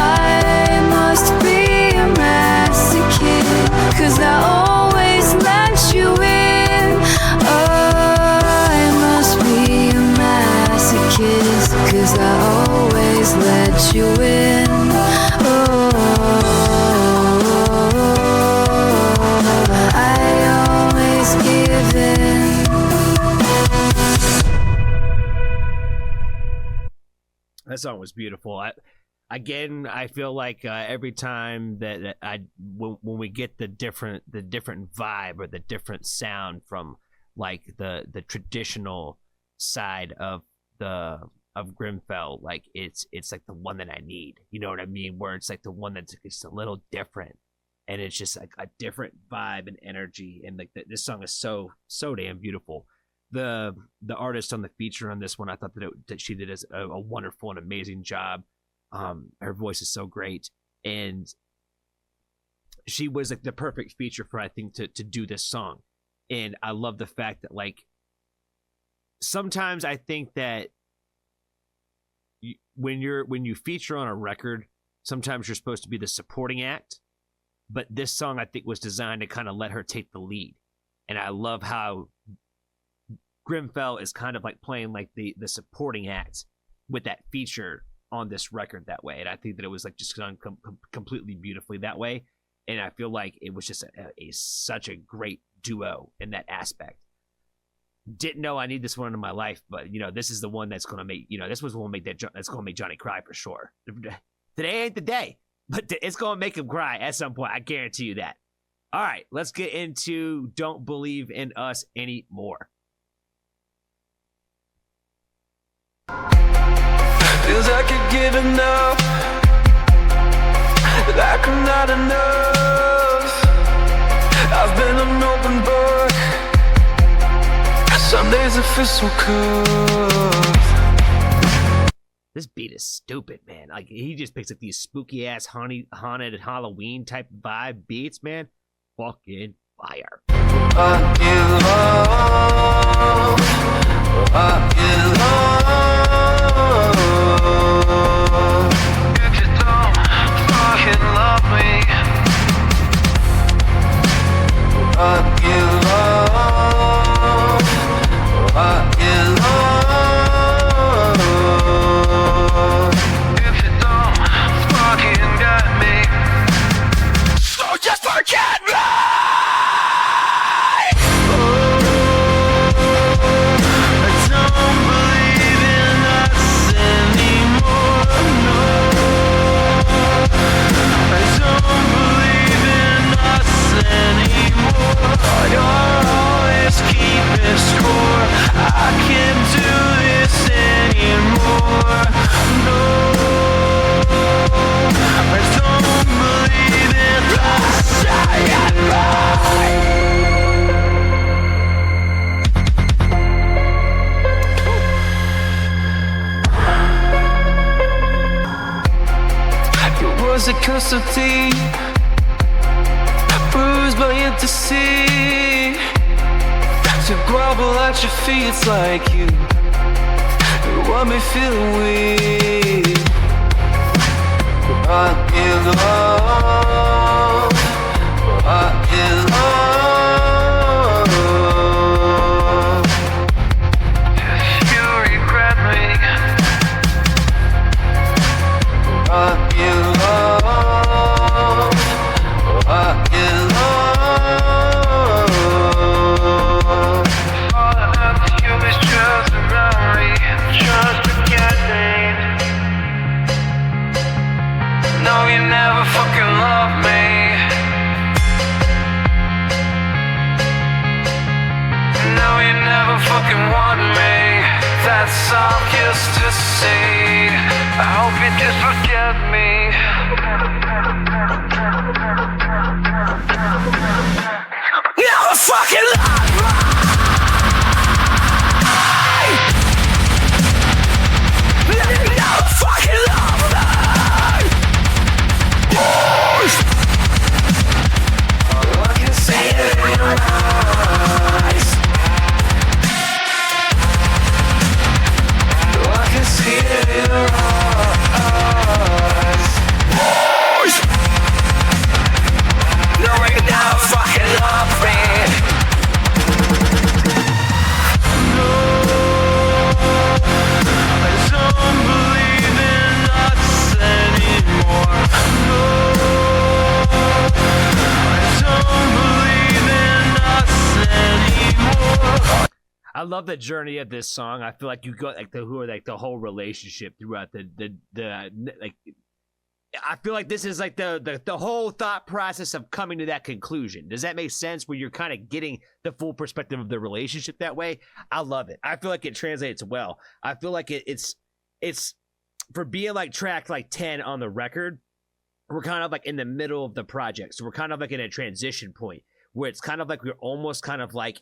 must be a masochist, 'cause I always let you in. I must be a masochist, 'cause I always let you in. I always give in. That song was beautiful. I feel like every time that when we get the different vibe or the different sound from like the traditional side of Grimfel, like it's like the one that I need. You know what I mean? Where it's like the one that's just a little different, and it's just like a different vibe and energy. And like this song is so damn beautiful. The artist on the feature on this one, I thought that she did a wonderful and amazing job. Her voice is so great, and she was like the perfect feature for, I think, to do this song. And I love the fact that, like, sometimes I think that when you feature on a record, sometimes you're supposed to be the supporting act. But this song, I think, was designed to kind of let her take the lead. And I love how Grimfel is kind of like playing like the supporting act with that feature on this record that way. And I think that it was like just done completely beautifully that way. And I feel like it was just such a great duo in that aspect. Didn't know I need this one in my life, but, you know, this is the one that's going to make, you know, this was the one that's going to make Johnny cry for sure. Today ain't the day, but it's going to make him cry at some point. I guarantee you that. All right, let's get into Don't Believe in Us Anymore. Feels like you're giving up, like I'm not enough. I've been an open book. Some days it feels so good. This beat is stupid, man. Like, he just picks up these spooky ass haunted Halloween type vibe beats, man. Fucking fire. I give up. I give up. If you don't fucking love me, I give up. I give up. If you don't fucking got me, so just forget me. I can't do this anymore. No, I don't believe in us anymore. It was a curse of deep, bruised by it to see. To grovel at your feet, it's like you want me feeling weak. I give up. I give up. If you regret me, I give up. I give up. No, you never fucking love me. No, you never fucking want me. That's all just to say. I hope you just forget me. Never fucking love me. Never fucking love me. I can see it in your eyes. I can see it in your eyes. No, you never fucking love me. No, I don't believe in us anymore. No, I love the journey of this song. I feel like you got like the whole relationship throughout the like. I feel like this is like the whole thought process of coming to that conclusion. Does that make sense? Where you're kind of getting the full perspective of the relationship that way. I love it. I feel like it translates well. I feel like it's for being like track like 10 on the record. We're kind of like in the middle of the project, so we're kind of like in a transition point where it's kind of like we're almost kind of like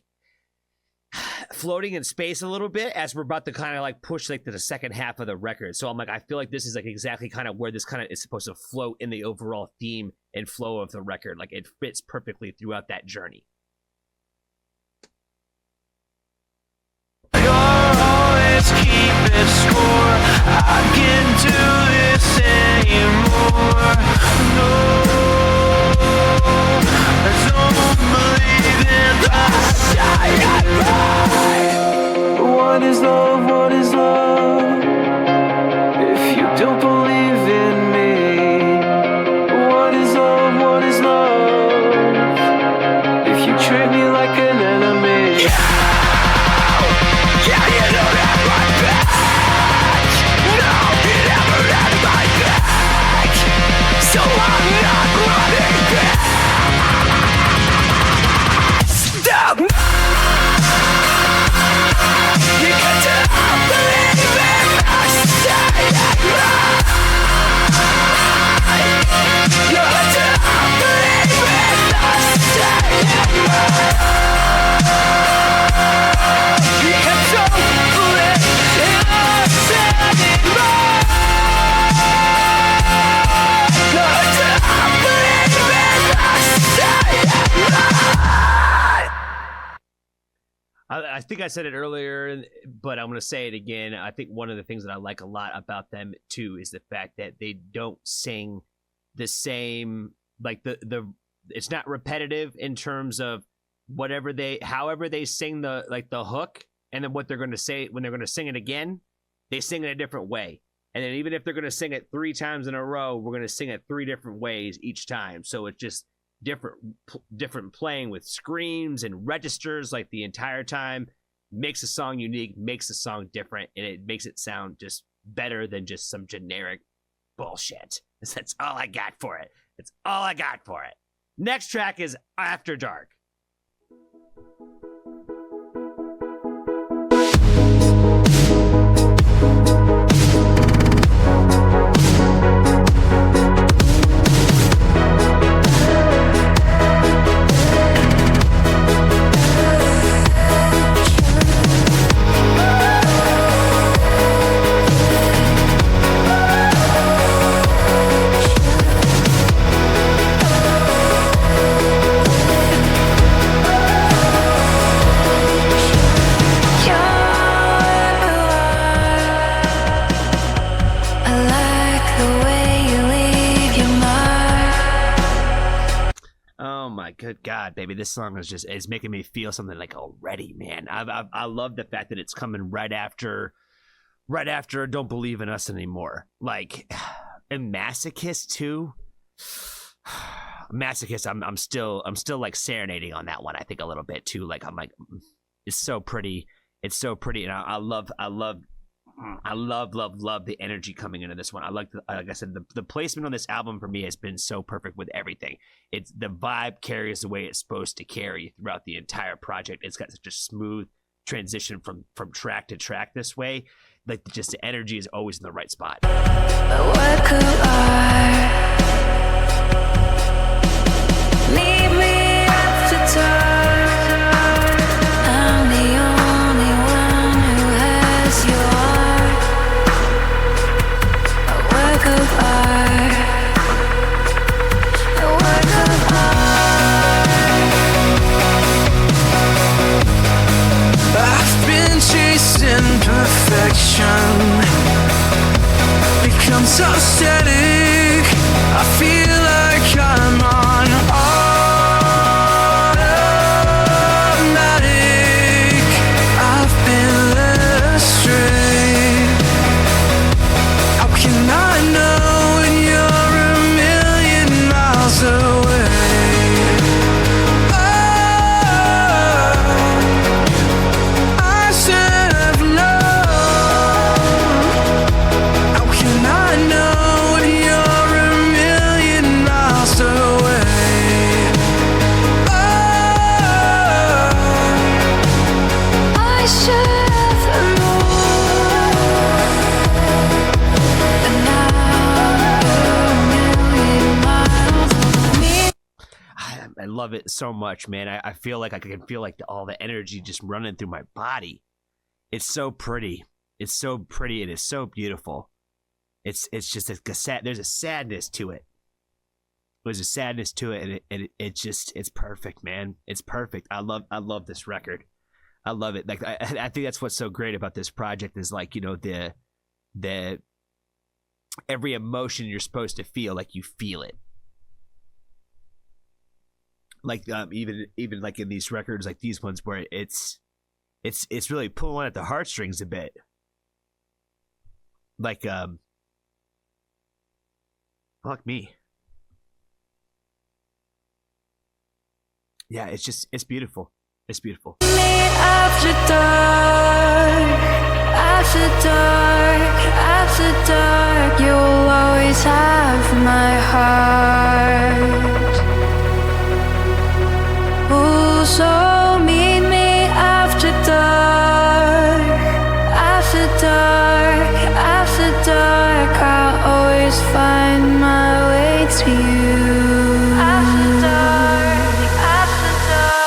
floating in space a little bit as we're about to kind of like push like to the second half of the record. So I'm like, I feel like this is like exactly kind of where this kind of is supposed to float in the overall theme and flow of the record. Like it fits perfectly throughout that journey. anymore. No, I don't believe in that. What is love? What is love? If you don't believe in me, what is love? What is love? If you treat me like an enemy. Yeah, you don't have my back. No, you never had my back. So I'm not running back. Stop! You got to believe in us. Stay at mine. You got to believe in us. Stay at mine. You got to believe in us anymore. You got to believe in us. Stay at mine. I think I said it earlier, but I'm going to say it again. I think one of the things that I like a lot about them too is the fact that they don't sing the same, like it's not repetitive in terms of however they sing the hook, and then what they're going to say when they're going to sing it again, they sing it a different way. And then even if they're going to sing it 3 times in a row, we're going to sing it 3 different ways each time. So it's just different playing with screams and registers like the entire time. Makes a song unique, makes a song different, and it makes it sound just better than just some generic bullshit. That's all I got for it. That's all I got for it. Next track is After Dark. Good God, baby, this song is making me feel something like already, man. I love the fact that it's coming right after Don't Believe in Us Anymore. Like, and Masochist too. Masochist, I'm still like serenading on that one. I think a little bit too. Like I'm like, it's so pretty, and I love the energy coming into this one. I like I said, the placement on this album for me has been so perfect with everything. It's the vibe carries the way it's supposed to carry throughout the entire project. It's got such a smooth transition from track to track this way. Like just the energy is always in the right spot. What could I leave me after dark? I'm the only one who has your work of art. A work of art. I've been chasing perfection, become so static. I feel like I'm on automatic. I've been led astray. How can I know when you're a million miles away? Oh, I should have known. How can I know when you're a million miles away? Oh, I should have known. And now you're a million miles away. I love it so much, man. I feel like I can feel like all the energy just running through my body. It's so pretty. It's so pretty and it's so beautiful. It's just there's a sadness to it. There's a sadness to it, and it's perfect, man. It's perfect. I love this record. I love it. Like I think that's what's so great about this project is like, you know, the every emotion you're supposed to feel, like you feel it. Like even like in these records, like these ones where it's really pulling at the heartstrings a bit. Like fuck me. Yeah, it's beautiful. It's beautiful. After dark, after dark, after dark, you'll always have my heart. Oh, so meet me after dark, after dark, after dark. I'll always find my way to you. After dark, after dark.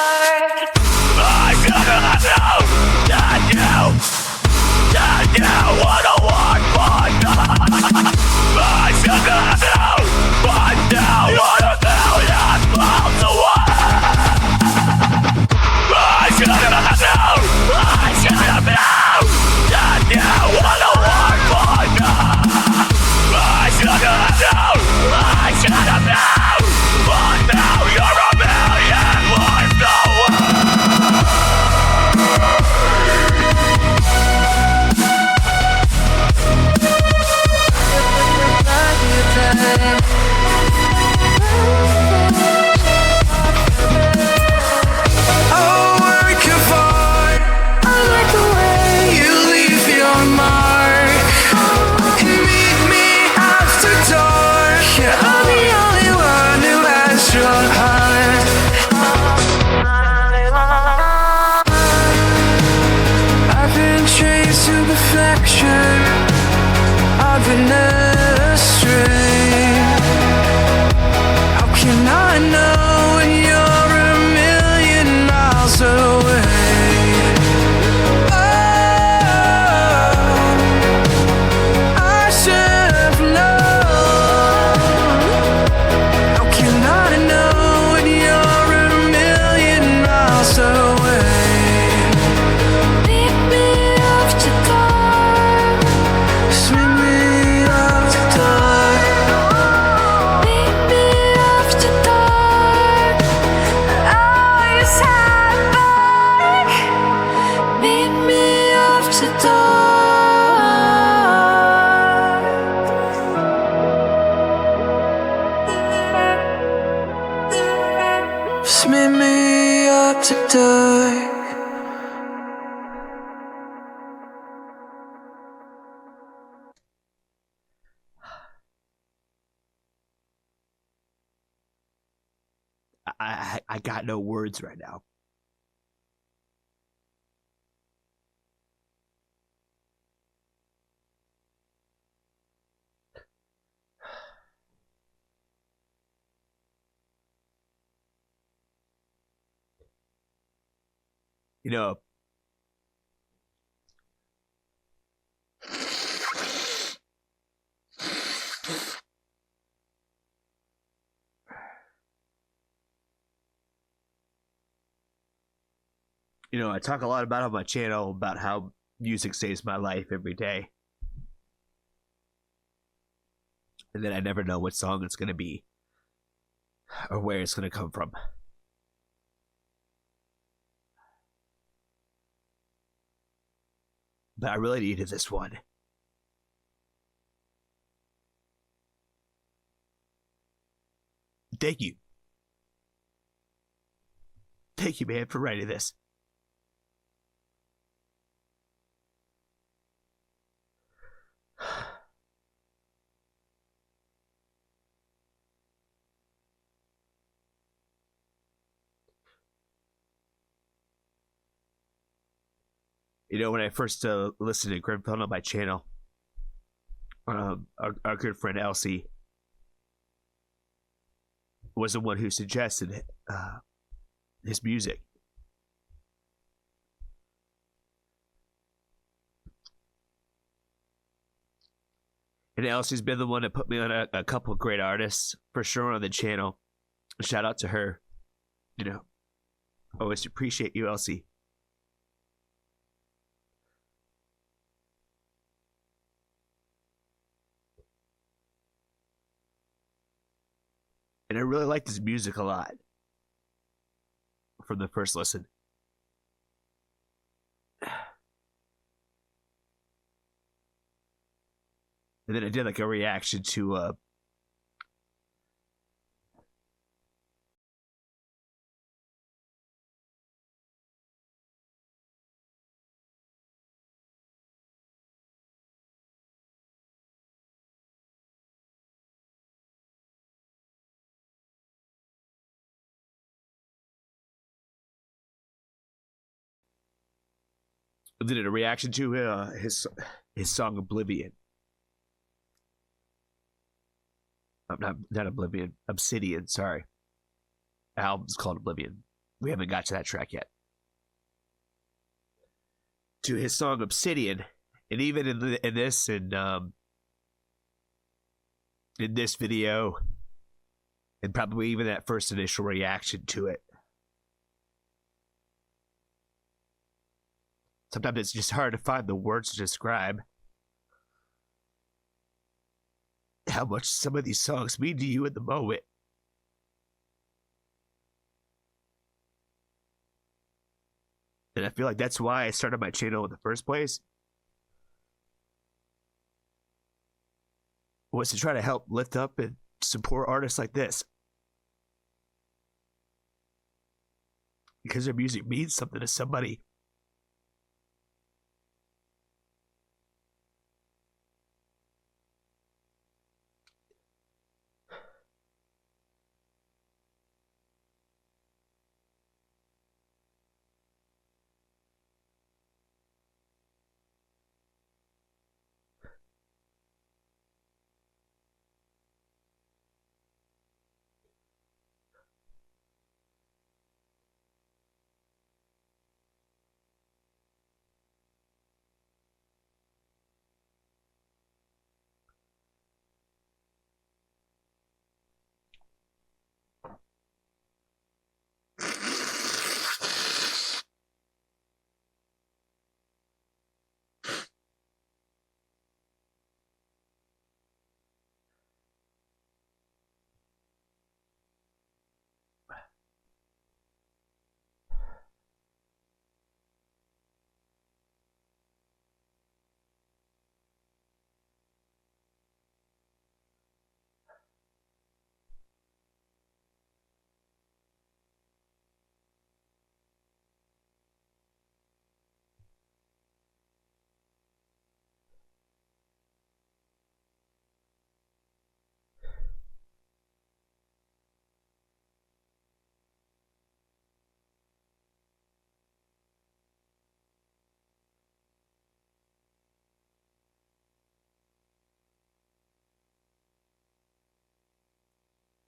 I got no words right now. You know, I talk a lot about on my channel about how music saves my life every day. And then I never know what song it's going to be or where it's going to come from. But I really needed this one. Thank you. Thank you, man, for writing this. When I first listened to Grimfel on my channel, our good friend Elsie was the one who suggested his music. And Elsie's been the one that put me on a couple of great artists, for sure, on the channel. Shout out to her. Always appreciate you, Elsie. like this music a lot from the first listen. And then I did like a reaction to his song Oblivion. Not Oblivion, Obsidian, sorry. The album's called Oblivion. We haven't got to that track yet. To his song Obsidian, and even in this video, and probably even that first initial reaction to it. Sometimes it's just hard to find the words to describe how much some of these songs mean to you in the moment. And I feel like that's why I started my channel in the first place. Was to try to help lift up and support artists like this. Because their music means something to somebody.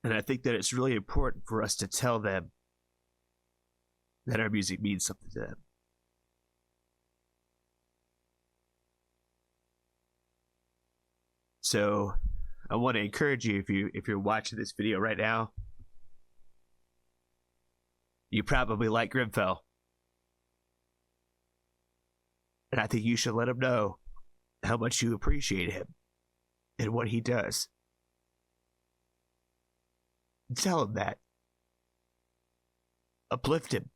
And I think that it's really important for us to tell them that our music means something to them. So I want to encourage you, if you're watching this video right now, you probably like Grimfel. And I think you should let him know how much you appreciate him and what he does. Tell him that. Uplift him.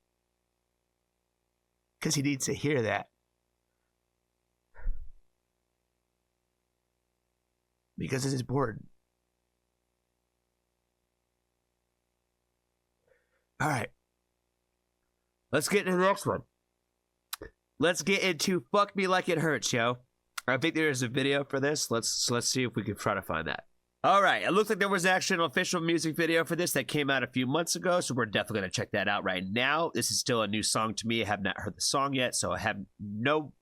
Because he needs to hear that. Because it's important. Alright. Let's get into the next one. Let's get into Fuck Me Like It Hurts, yo. I think there's a video for this. Let's see if we can try to find that. All right, it looks like there was actually an official music video for this that came out a few months ago, so we're definitely going to check that out right now. This is still a new song to me. I have not heard the song yet, so I have no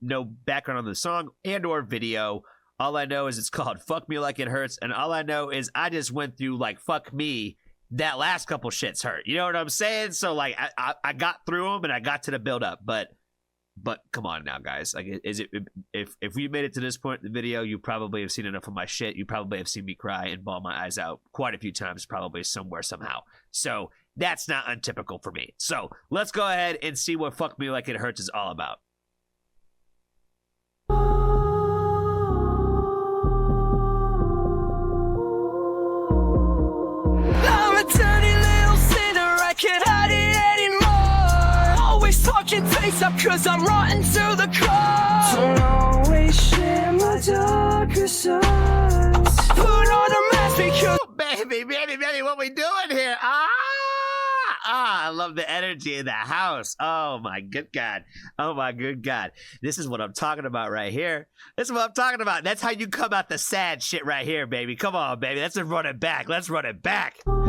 background on the song and or video. All I know is it's called Fuck Me Like It Hurts, and all I know is I just went through, like, fuck me, that last couple shits hurt. You know what I'm saying? So, like, I got through them, and I got to the build-up, but come on now, guys. Like, if we made it to this point in the video, you probably have seen enough of my shit. You probably have seen me cry and bawl my eyes out quite a few times, probably somewhere, somehow. So that's not untypical for me. So let's go ahead and see what Fuck Me Like It Hurts is all about. I'm a dirty fucking face up, cause I'm rotten to the core. Don't always share my darker sides. Put on a mask because baby, what we doing here? I love the energy in the house. Oh my good God. Oh my good God. This is what I'm talking about right here. This is what I'm talking about. That's how you come out the sad shit right here, baby. Come on, baby. Let's run it back. Let's run it back. I'm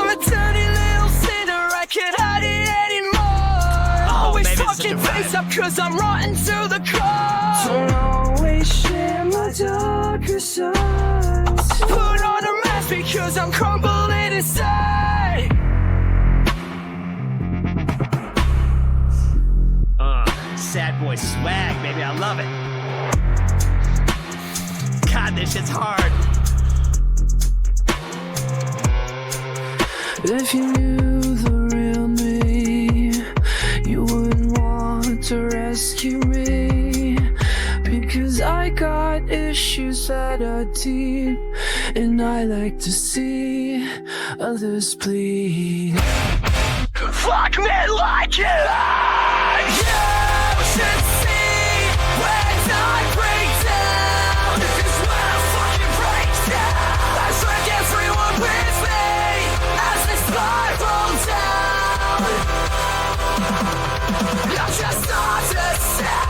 a dirty little sinner, I can't hide it anymore. Always baby, fucking face up, cause I'm rotten to the core. Don't always share my darker sides. Put on a mask because I'm crumbling inside. Sad boy swag, baby. I love it. God, this shit's hard. If you knew the real me, you wouldn't want to rescue me. Because I got issues that are deep, and I like to see others bleed. Fuck me like you! You should see when I break down. This is when I fucking break down. I drag everyone with me as they spiral down. I'm just not to say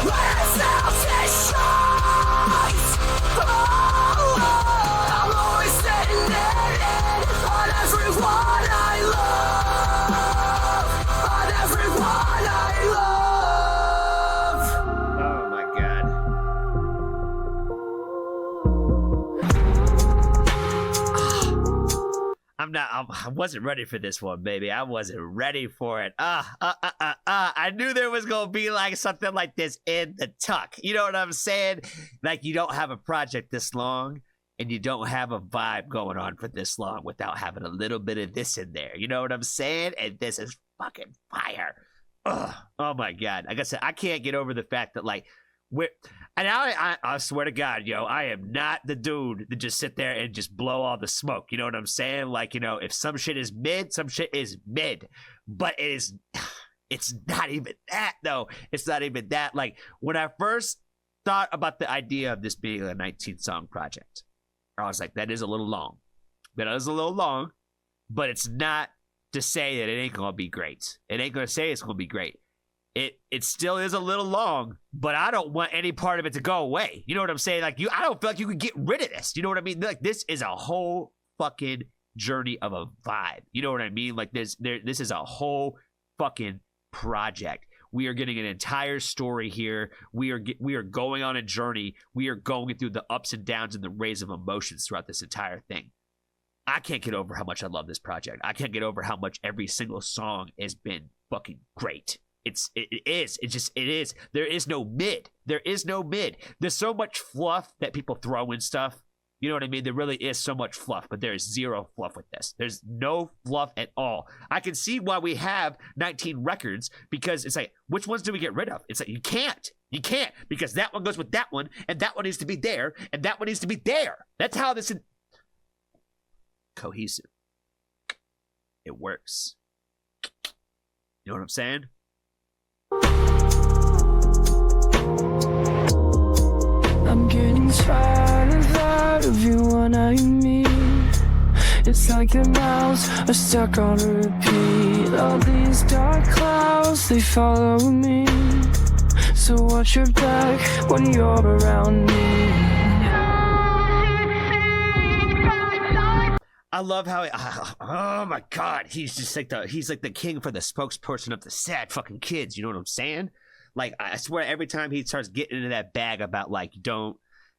myself is short. I'm always sitting in on everyone I love. On everyone I love. Oh my God. I wasn't ready for this one, baby. I wasn't ready for it. I knew there was gonna be like something like this in the tuck. You know what I'm saying? Like you don't have a project this long and you don't have a vibe going on for this long without having a little bit of this in there. You know what I'm saying? And this is fucking fire. Ugh. Oh my God. Like I said, I can't get over the fact that like and I swear to God, yo, I am not the dude that just sit there and just blow all the smoke. You know what I'm saying? Like, you know, if some shit is mid, some shit is mid. But it's not even that, though. It's not even that. Like, when I first thought about the idea of this being a 19-song project, I was like, that is a little long. That is a little long, but it's not to say that it ain't going to be great. It ain't going to say it's going to be great. It still is a little long, but I don't want any part of it to go away. You know what I'm saying? Like I don't feel like you could get rid of this. You know what I mean? Like this is a whole fucking journey of a vibe. You know what I mean? Like this is a whole fucking project. We are getting an entire story here. We are going on a journey. We are going through the ups and downs and the rays of emotions throughout this entire thing. I can't get over how much I love this project. I can't get over how much every single song has been fucking great. It is. There is no mid. There's so much fluff that people throw in stuff. You know what I mean? There really is so much fluff, but there is zero fluff with this. There's no fluff at all. I can see why we have 19 records because it's like, which ones do we get rid of? It's like, you can't because that one goes with that one and that one needs to be there and that one needs to be there. That's how this is cohesive. It works. You know what I'm saying? I'm getting tired of that of you when I meet. It's like the mouths are stuck on repeat. All these dark clouds, they follow me. So watch your back when you're around me. I love how oh my God, he's like the king for the spokesperson of the sad fucking kids. You know what I'm saying? Like I swear, every time he starts getting into that bag about like don't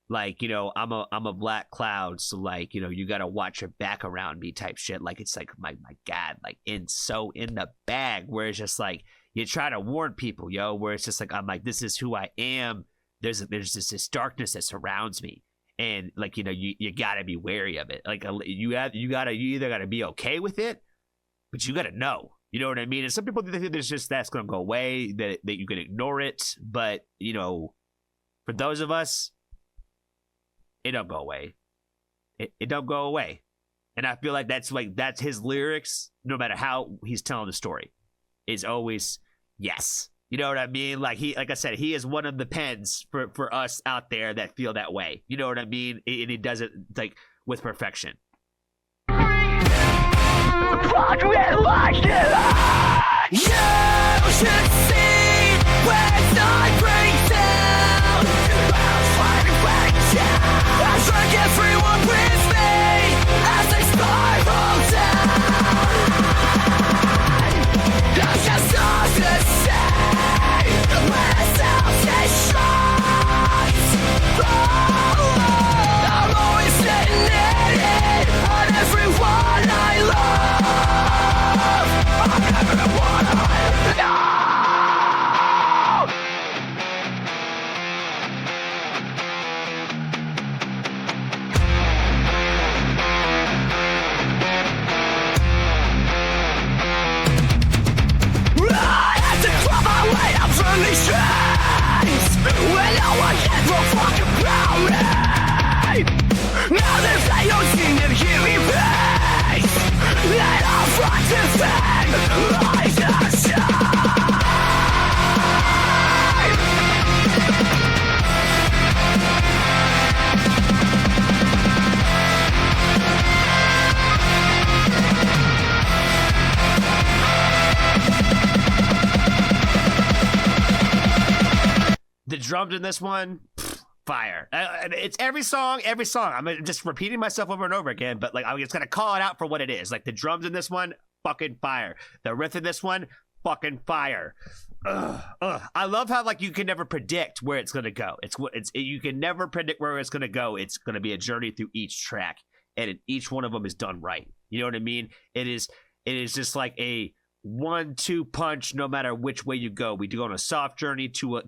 like, you know, I'm a black cloud, so like, you know, you gotta watch your back around me type shit. Like it's like my God, like in the bag where it's just like you try to warn people, yo, where it's just like I'm like, this is who I am. There's this darkness that surrounds me. And like, you know, you gotta be wary of it. Like you either gotta be okay with it, but you gotta know. You know what I mean? And some people think there's just that's gonna go away, that you can ignore it. But you know, for those of us, it don't go away. It don't go away. And I feel like that's his lyrics, no matter how he's telling the story, is always yes. You know what I mean? Like I said, he is one of the pens for us out there that feel that way. You know what I mean? And he does it like with perfection. Fuck with like you should see when I break down. I'm fighting back down. I drag everyone with me as they spiral down. There's just not to say when it's out it shines. I'm always sitting in it on everyone I love. I'm never the one I love. I had to claw my way up from these streets when no one can go fucking about me. Now that they don't seem to give me peace, then I'll fight to fame like a shame. The drums in this one, fire. It's every song. I'm just repeating myself over and over again, but like I'm just gonna call it out for what it is. Like the drums in this one, fucking fire. The riff in this one, fucking fire. I love how like you can never predict where it's gonna go. You can never predict where it's gonna go. It's gonna be a journey through each track, and each one of them is done right. You know what I mean? It is just like a 1-2 punch. No matter which way you go, we do go on a soft journey to a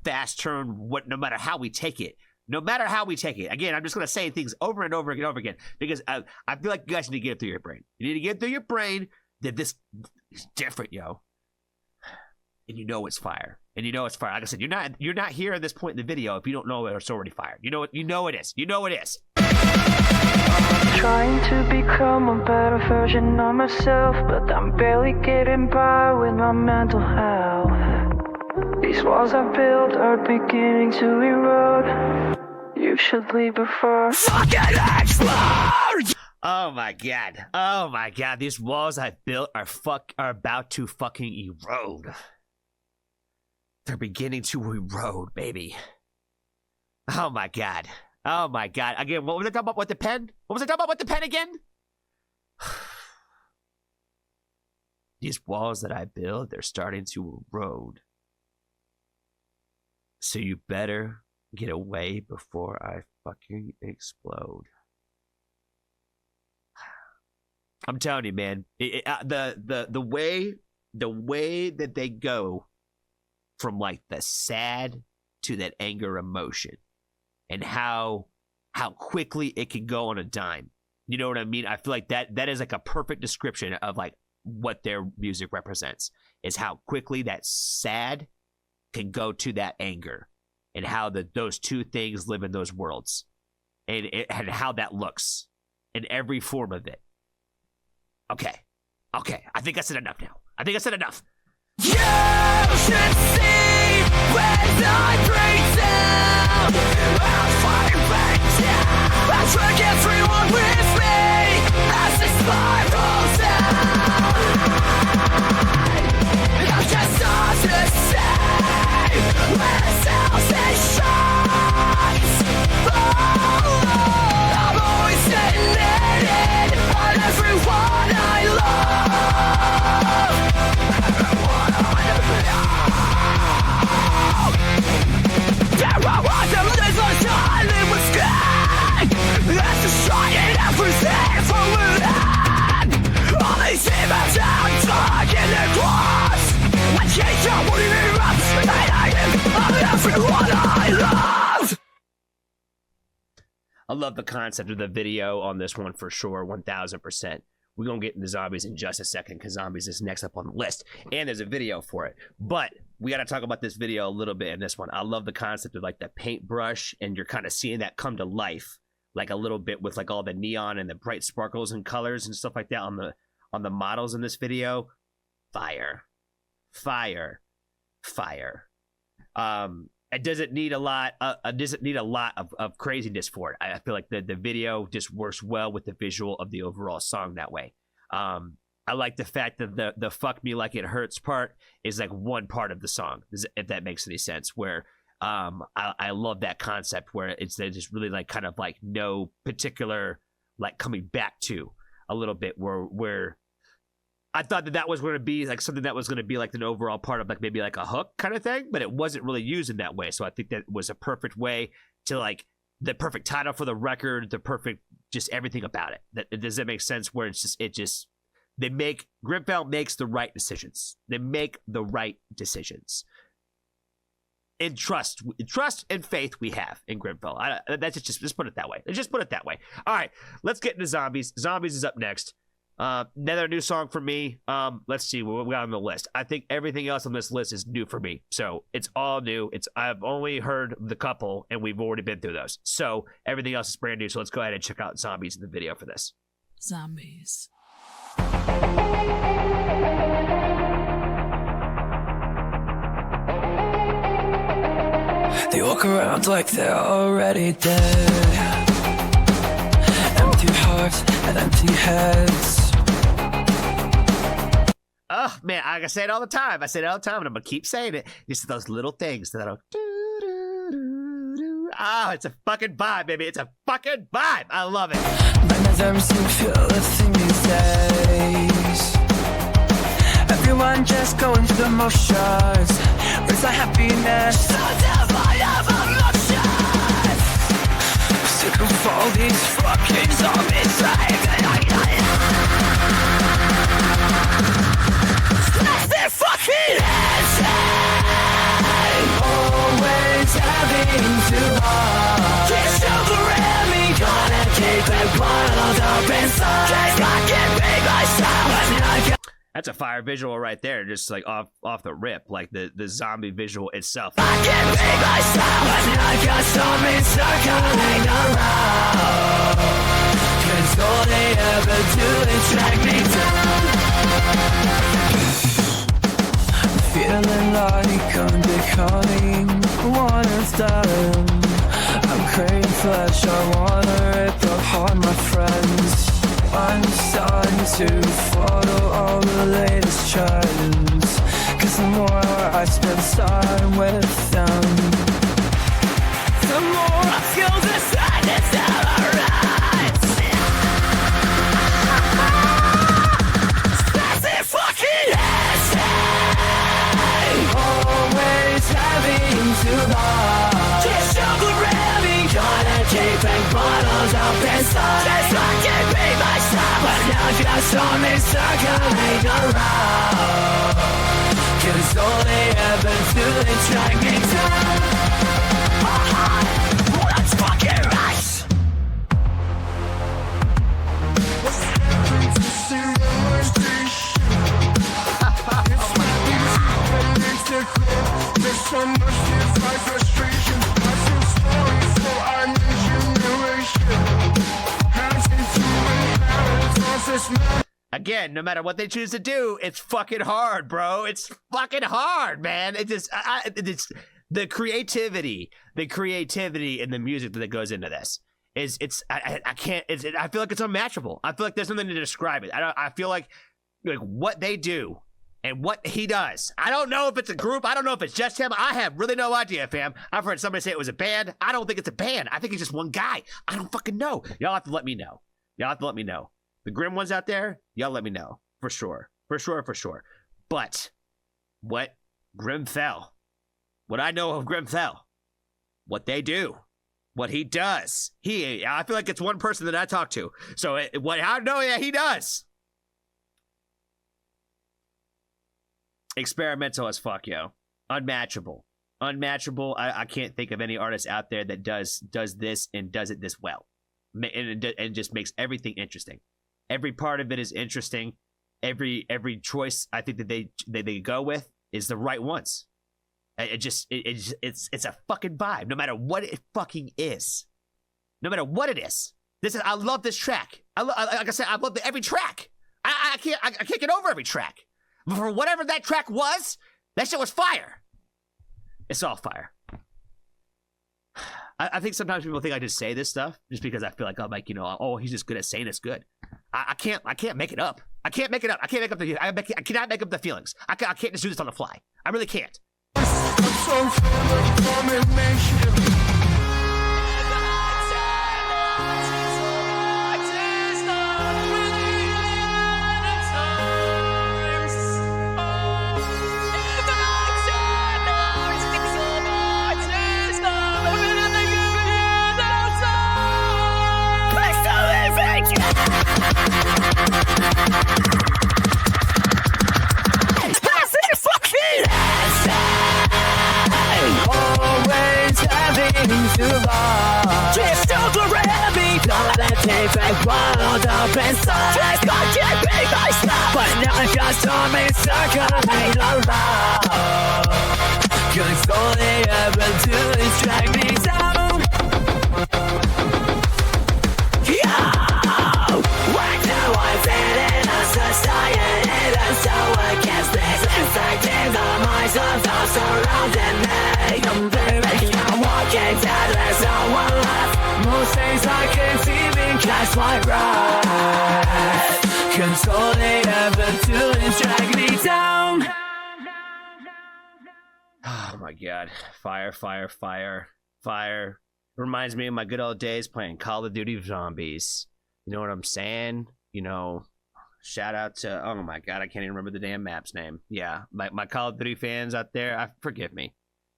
fast turn. No matter how we take it. Again, I'm just gonna say things over and over and over again because I feel like you guys need to get it through your brain. You need to get through your brain that this is different, yo. And you know it's fire. Like I said, you're not here at this point in the video if you don't know it's already fired. You know it is. Trying to become a better version of myself, but I'm barely getting by with my mental health. These walls I built are beginning to erode. You should leave before fucking explode. Oh my god! These walls I built are about to fucking erode. They're beginning to erode, baby. Oh my god. Again, what was I talking about with the pen? Again? These walls that I build, they're starting to erode. So you better get away before I fucking explode. I'm telling you, man. The way that they go from like the sad to that anger emotion, and how quickly it can go on a dime. You know what I mean? I feel like that is like a perfect description of like what their music represents, is how quickly that sad can go to that anger, and how those two things live in those worlds, and how that looks in every form of it. Okay. I think I said enough now. You should see when I break down. I'm fighting back down. I drag everyone with me as it spirals down. I'm just not to say when it's out it shines. I'm always sitting in it on everyone I love. I love the concept of the video on this one for sure, 1000%. We're going to get into zombies in just a second because zombies is next up on the list. And there's a video for it. But we got to talk about this video a little bit in this one. I love the concept of like the paintbrush, and you're kind of seeing that come to life. like a little bit with like all the neon and the bright sparkles and colors and stuff like that on the models in this video. Fire. It doesn't need a lot. Doesn't need a lot of craziness for it. I feel like the video just works well with the visual of the overall song that way. I like the fact that the "fuck me like it hurts" part is like one part of the song, if that makes any sense. Where I love that concept where it's just really like kind of like no particular like coming back to a little bit where I thought that was going to be like something that was going to be like an overall part of like maybe like a hook kind of thing, but it wasn't really used in that way. So I think that was a perfect way to like the perfect title for the record, the perfect just everything about it. Does that make sense? Where Grimfel makes the right decisions. They make the right decisions. In trust and faith we have in Grimfel. That's just put it that way. Just put it that way. All right, let's get into Zombies. Zombies is up next. Another new song for me. Let's see what we got on the list. I think everything else on this list is new for me. So it's all new. I've only heard the couple and we've already been through those. So everything else is brand new. So let's go ahead and check out Zombies in the video for this. Zombies. They walk around like they're already dead. Empty hearts and empty heads. Oh man, I say it all the time. And I'm gonna keep saying it. Just those little things that are. Oh, it's a fucking vibe, baby. It's a fucking vibe. I love it. None of them seem to feel a thing these days. Everyone just going through the motions. Where's the happiness? So devoid of emotions. Sick of all these fucking zombies. That's their fucking insane. Always having to hide. Just over me, gonna keep it bottled up inside. Just fucking be myself. That's a fire visual right there, just like off the rip, like the zombie visual itself. I can be myself, and I got something circling around. 'Cause all they ever do is drag me down. I'm feeling like I'm becoming one of them. I'm craving flesh, I wanna rip apart my friends. I'm starting to follow all the latest trends. 'Cause the more I spend time with them, the more I feel the sadness ever rise. That's it fucking insane. Always having to lie. Just sugar ramming, gonna keep it bottles up inside. Just fucking be myself, but now just on me circling around. 'Cause all they ever do is drag me down. That's fucking right. Again, no matter what they choose to do, it's fucking hard, bro. It's fucking hard, man. It just, it's the creativity in the music that goes into this I can't. I feel like it's unmatchable. I feel like there's nothing to describe it. I feel like what they do and what he does. I don't know if it's a group. I don't know if it's just him. I have really no idea, fam. I've heard somebody say it was a band. I don't think it's a band. I think it's just one guy. I don't fucking know. Y'all have to let me know. The grim ones out there, y'all let me know. For sure. But what Grimfel, what I know of Grimfel, what they do, what he does, I feel like it's one person that I talk to. So what I know that he does. Experimental as fuck, yo. Unmatchable. I can't think of any artist out there that does this and does it this well. And just makes everything interesting. Every part of it is interesting. Every choice I think that they go with is the right ones. It's a fucking vibe, no matter what it fucking is. No matter what it is. I love this track. Like I said, I love every track. I can't get over every track. But for whatever that track was, that shit was fire. It's all fire. I think sometimes people think I just say this stuff just because I feel like I'm like, oh, he's just good at saying it's good. I can't make it up. I can't make it up. I cannot make up the feelings. I can't just do this on the fly. I really can't. Always having to lie. Just overran me, not a tape like wild up inside. Just got to be my style, but now I just saw me circling around. Cause all they ever do is drag me down. Yeah, right now I'm feeling a society that's so against this. Infecting the minds of those surrounding me. I'm walking dead, there's no one left. Most things I can't even catch my breath. Cause all they ever do is drag me down. Oh my god. Fire, fire, fire, fire. Reminds me of my good old days playing Call of Duty Zombies. You know what I'm saying? Shout out to, oh my god, I can't even remember the damn map's name. Yeah, my Call of Duty fans out there, forgive me.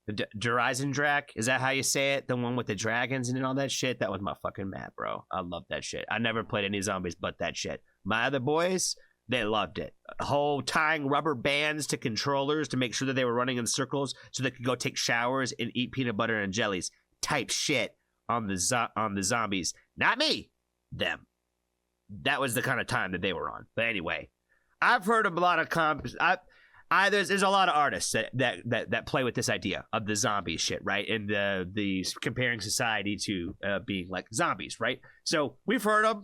The Drak, is that how you say it? The one with the dragons and all that shit? That was my fucking map, bro. I love that shit. I never played any zombies but that shit. My other boys, they loved it. The whole tying rubber bands to controllers to make sure that they were running in circles so they could go take showers and eat peanut butter and jellies type shit on the zombies. Not me, them. That was the kind of time that they were on. But anyway, I've heard of a lot of there's a lot of artists that play with this idea of the zombie shit, right? And the comparing society to being like zombies, right? So we've heard them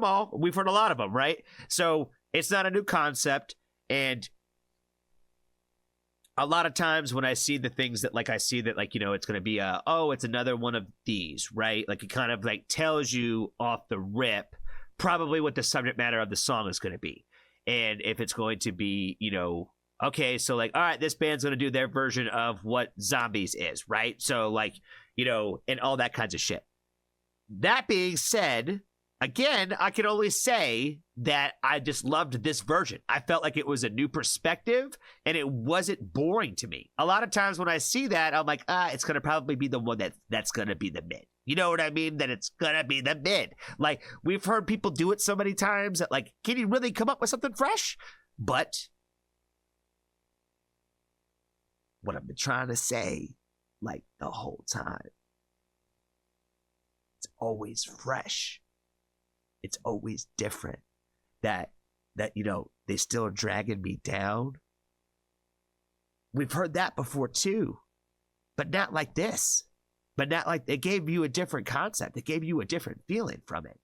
all. We've heard a lot of them, right? So it's not a new concept. And a lot of times when I see the things that it's going to be it's another one of these, right? Like it kind of like tells you off the rip probably what the subject matter of the song is going to be. And if it's going to be, okay, so like, all right, this band's going to do their version of what Zombies is, right? So like, and all that kinds of shit. That being said, again, I can only say that I just loved this version. I felt like it was a new perspective and it wasn't boring to me. A lot of times when I see that, I'm like, it's going to probably be the one that's going to be the mid. You know what I mean? That it's going to be the mid. Like, we've heard people do it so many times that, like, can you really come up with something fresh? But what I've been trying to say, like, the whole time, it's always fresh. It's always different. That they still are dragging me down. We've heard that before too, but not like this. But not like, it gave you a different concept. It gave you a different feeling from it.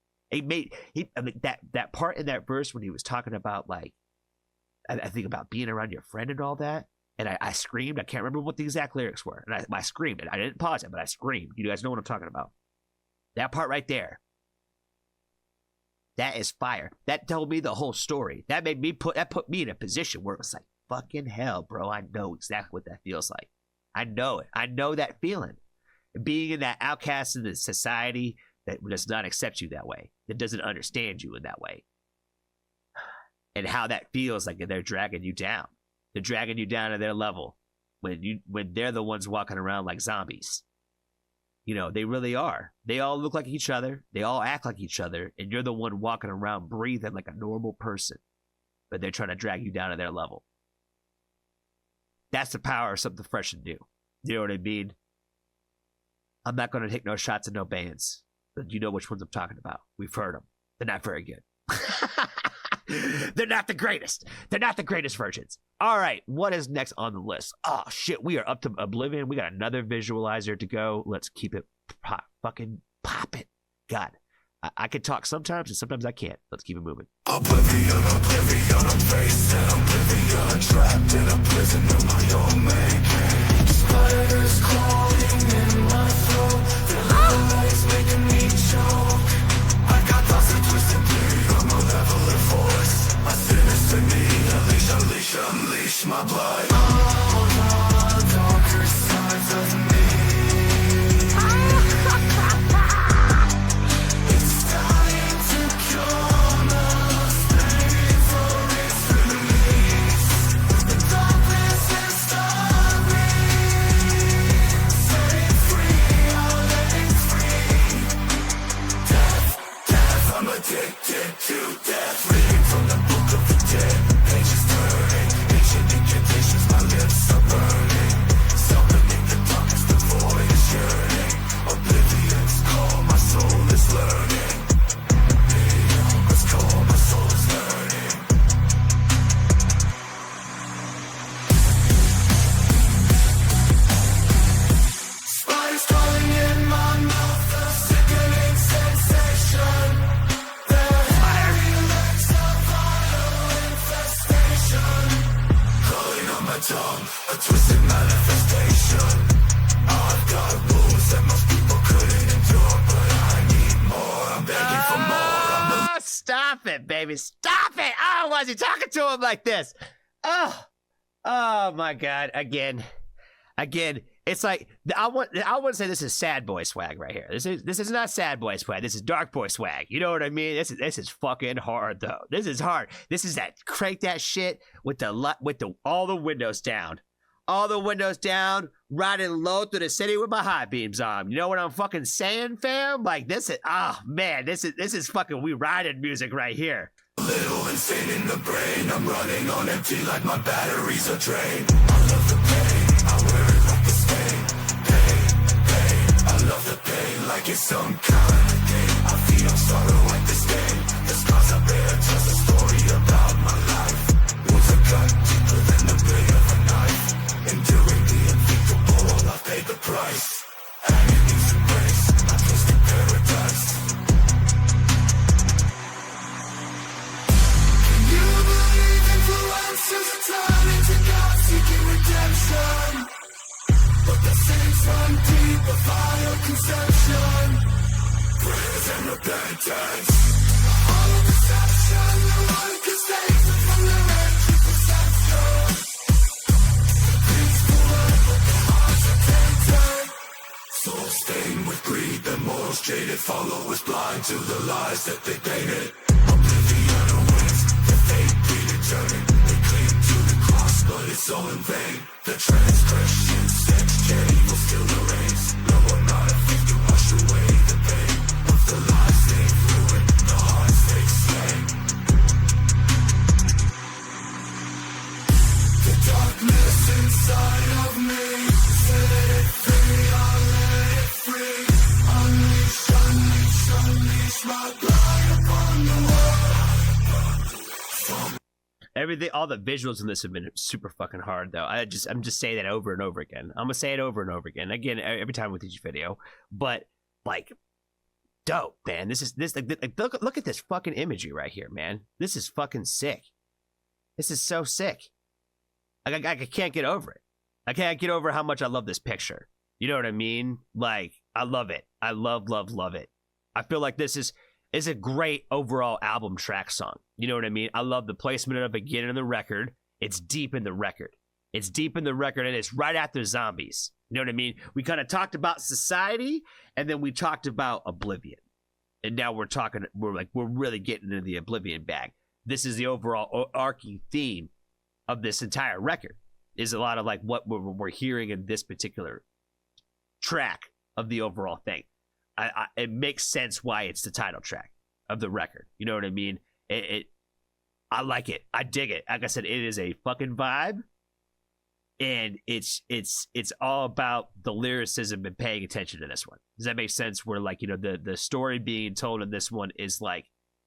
That part in that verse when he was talking about like, I think about being around your friend and all that. And I screamed. I can't remember what the exact lyrics were. And I screamed it. I didn't pause it, but I screamed. You guys know what I'm talking about. That part right there. That is fire. That told me the whole story. That put me in a position where it was like, fucking hell, bro. I know exactly what that feels like. I know it. I know that feeling. Being in that outcast in the society that does not accept you that way, that doesn't understand you in that way. And how that feels like they're dragging you down. They're dragging you down to their level when they're the ones walking around like zombies. They really are. They all look like each other. They all act like each other. And you're the one walking around breathing like a normal person. But they're trying to drag you down to their level. That's the power of something fresh and new. You know what I mean? I'm not going to take no shots at no bands. But you know which ones I'm talking about. We've heard them. They're not very good. They're not the greatest. They're not the greatest versions. All right, what is next on the list? Oh, shit, we are up to Oblivion. We got another visualizer to go. Let's keep it fucking popping. God, I can talk sometimes and sometimes I can't. Let's keep it moving. Oblivion, oblivion, I'm faced in oblivion, trapped in a prison of my own making. Spiders crawling in my throat, their lies making me choke. I got thoughts that twist and bleed, I'm a malevolent force. A sinister need, unleash my blood. All the darker sides of me. It's time to come out, pain for its release. The darkness is starving. Set it free, I'll let it free. Death, I'm addicted to death. Reading from the book of the dead, pages turning. Ancient incantations, my lips are burning. Self beneath the darkness, the void is yearning. Oblivion's call, my soul is learning. Let's call, my soul is learning. Spiders crawling in my mouth, a sickening sensation. Their hairy legs, a vital infestation. Calling on my tongue, a twisted manifestation. I've got wounds that most people couldn't endure, but I need more. I'm begging for more. I'm Stop it, baby. Stop it. Oh, why is he talking to him like this? Oh my God. Again. It's like I want to say this is sad boy swag right here. This is not sad boy swag. This is dark boy swag. You know what I mean? This is fucking hard though. This is hard. This is that crank that shit with all the windows down. All the windows down, riding low through the city with my high beams on. You know what I'm fucking saying, fam? Like this is this is fucking we riding music right here. a little insane in the brain. I'm running on empty like my batteries are drained. I love the pain, I wear it like a stain. Pain, I love the pain like it's some kind of game. I feel sorrow like disdain. The scars I bear tells a story about my life. Wounds are cut deeper than the blade of a knife. Enduring the unthinkable, I've paid the price. Agony's embrace, I twisted paradise. Can you believe influencers are turning to God seeking redemption? But the sins run deep, a vile conception. Prayers and repentance. All of deception, no one can save them from their empty perception. Peaceful world, but their hearts are tainted. Soul stained with greed, their morals jaded. Followers blind to the lies that they painted. Oblivion awaits, their fate predetermined. They cling to the cross, but it's all in vain. The transgression, sex, care, evil still reigns. No amount of faith to wash away the pain of the lives they've ruined, the hearts they've slain. The darkness inside of me, set it free, I'll let it free. Unleash, unleash, unleash my blood upon the world. Everything, all the visuals in this have been super fucking hard, though. I'm just saying that over and over again. I'm gonna say it over and over again, every time with each video. But like, dope, man. Look at this fucking imagery right here, man. This is fucking sick. This is so sick. I can't get over it. I can't get over how much I love this picture. You know what I mean? Like, I love it. I love it. I feel like this is a great overall album track song. You know what I mean? I love the placement of it getting in the record. It's deep in the record. And it's right after Zombies. You know what I mean? We kind of talked about Society, and then we talked about Oblivion. And now we're really getting into the Oblivion bag. This is the overall arcing theme of this entire record. Is a lot of like what we're hearing in this particular track of the overall thing. It makes sense why it's the title track of the record. You know what I mean? I like it. I dig it. Like I said, it is a fucking vibe, and it's all about the lyricism and paying attention to this one. Does that make sense? Where like, you know, the story being told in this one is like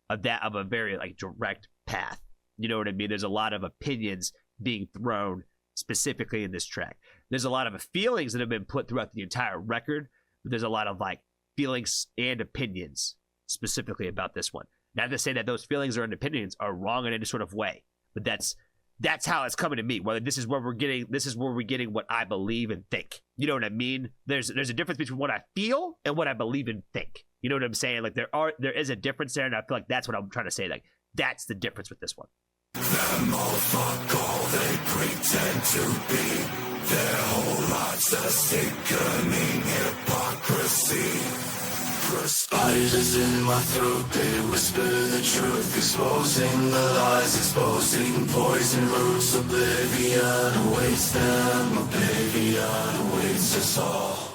of a very like direct path. You know what I mean? There's a lot of opinions being thrown specifically in this track. There's a lot of feelings that have been put throughout the entire record. But there's a lot of like feelings and opinions specifically about this one. Not to say that those feelings or opinions are wrong in any sort of way, but that's how it's coming to me. Whether this is where we're getting what I believe and think. You know what I mean? There's a difference between what I feel and what I believe and think. You know what I'm saying? Like there is a difference there, and I feel like that's what I'm trying to say. Like that's the difference with this one. Them all fuck all they pretend to be. Their whole lives a sickening hypocrisy. Spiders in my throat, they whisper the truth, exposing the lies, exposing poison roots. Oblivion awaits them, oblivion awaits us all.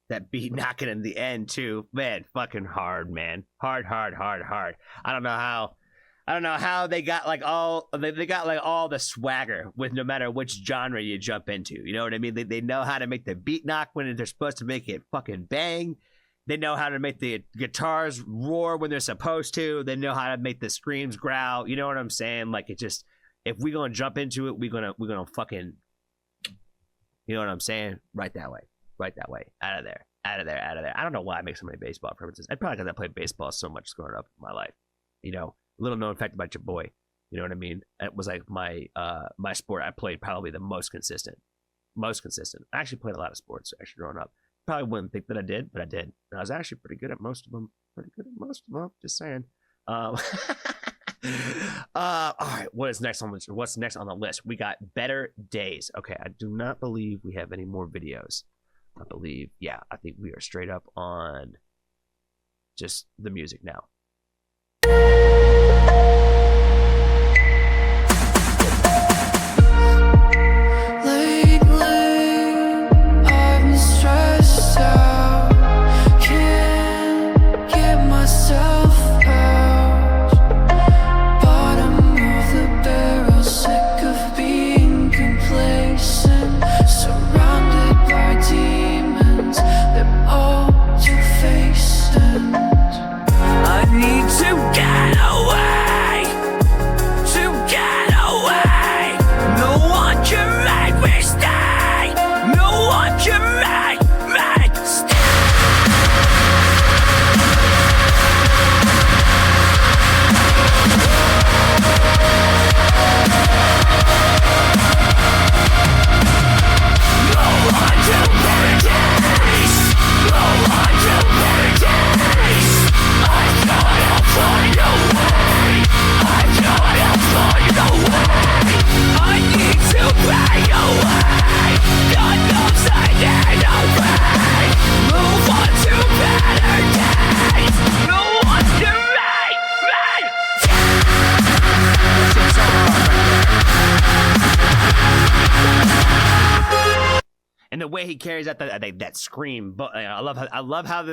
That beat knocking in the end too, man, fucking hard, man, hard. I don't know how they got like all the swagger with no matter which genre you jump into. You know what I mean? They know how to make the beat knock when they're supposed to make it fucking bang. They know how to make the guitars roar when they're supposed to. They know how to make the screams growl. You know what I'm saying? Like it just, if we're gonna jump into it, we're gonna fucking, you know what I'm saying? Right that way. Out of there. I don't know why I make so many baseball references. It's probably because I played baseball so much growing up in my life. You know, little known fact about your boy. You know what I mean? It was like my sport I played probably the most consistent. I actually played a lot of sports actually growing up. Probably wouldn't think that I did, but I did. And I was actually pretty good at most of them. Just saying. All right, what's next on the list? We got Better Days. Okay, I do not believe we have any more videos. I think we are straight up on just the music now. And the way he carries out that scream, but I love how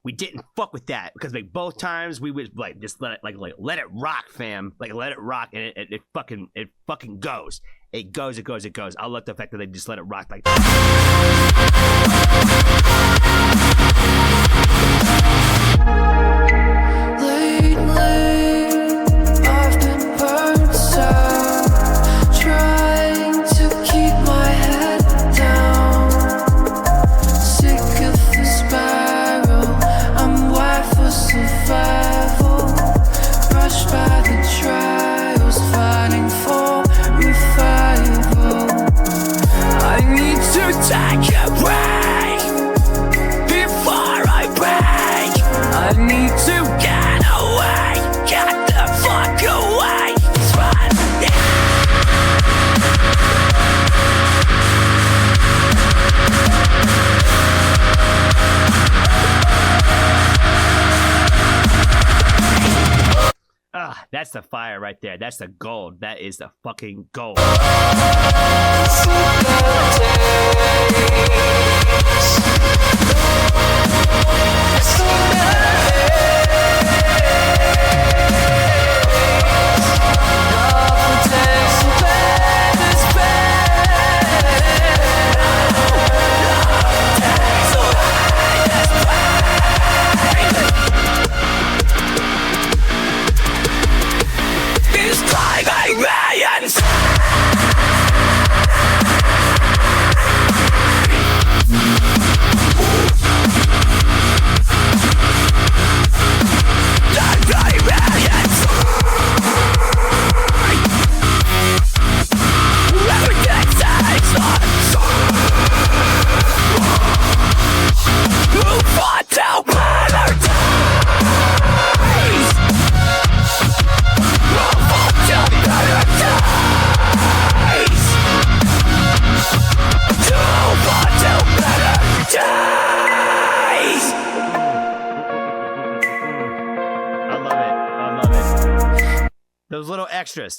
we didn't fuck with that, because like both times we would like just let it rock, fam, like let it rock, and it fucking goes. It goes. I love the fact that they just let it rock like that. Take a break before I break. I need That's the fire right there. That's the gold. That is the fucking gold.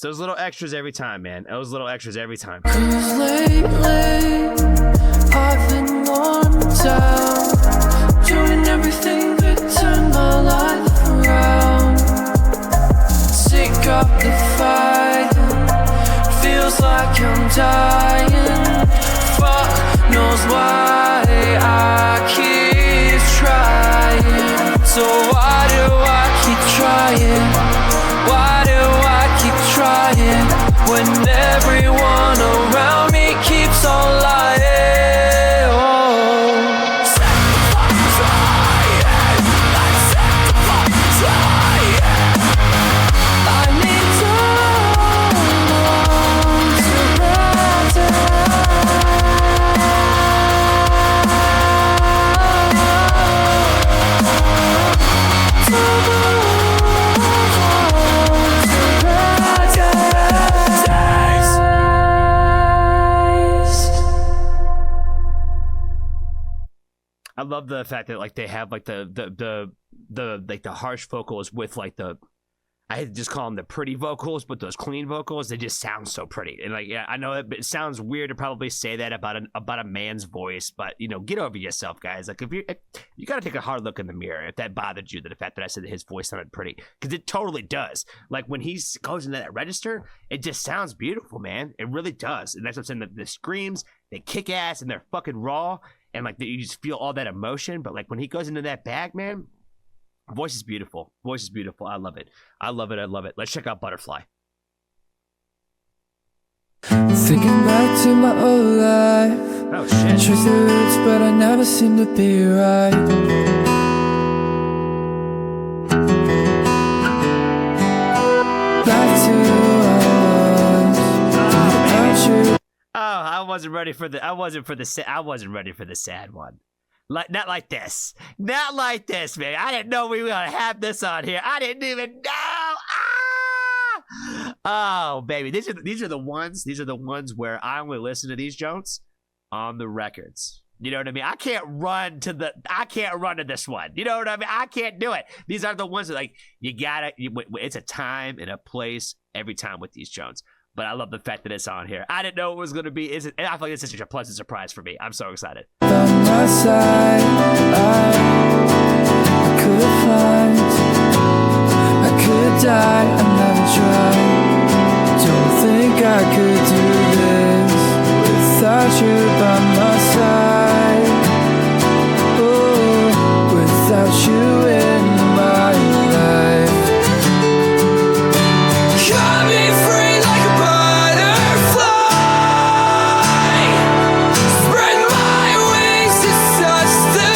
Those little extras every time, man. Those little extras every time. 'Cause lately, I've been on down, doing everything that turned my life around. Sick of the fighting, feels like I'm dying. Fuck knows why I keep trying. So why do I keep trying? Why do I keep trying when everyone around me keeps on lying? Oh, trying, trying. I need someone to I love the fact that like they have like the like the harsh vocals with like the, I hate to just call them the pretty vocals, but those clean vocals, they just sound so pretty. And like, yeah, I know it sounds weird to probably say that about a man's voice, but you know, get over yourself, guys. Like if you got to take a hard look in the mirror if that bothered you, the fact that I said that his voice sounded pretty, because it totally does. Like when he goes into that register, it just sounds beautiful, man. It really does. And that's what I'm saying. The screams, they kick ass and they're fucking raw. And like you just feel all that emotion, but like when he goes into that bag, man, voice is beautiful. Voice is beautiful. I love it. I love it. I love it. Let's check out Butterfly. thinking back to my old life. Oh shit. Trace the roots, but I never seem to be right. Back to who I was without you. Oh, I wasn't ready for the sad one. Like not like this. Not like this, man. I didn't know we were gonna have this on here. I didn't even know. Oh, baby. These are the ones where I only listen to these Jones on the records. You know what I mean? I can't run to this one. You know what I mean? I can't do it. These are the ones that like it's a time and a place every time with these Jones. But I love the fact that it's on here. I didn't know it was going to be. And I feel like this is such a pleasant surprise for me. I'm so excited. By my side, I could find, I could die, I never tried. Don't think I could do this without you by my side. Oh, without you in my life. Cut me free like a butterfly. Spread my wings to touch the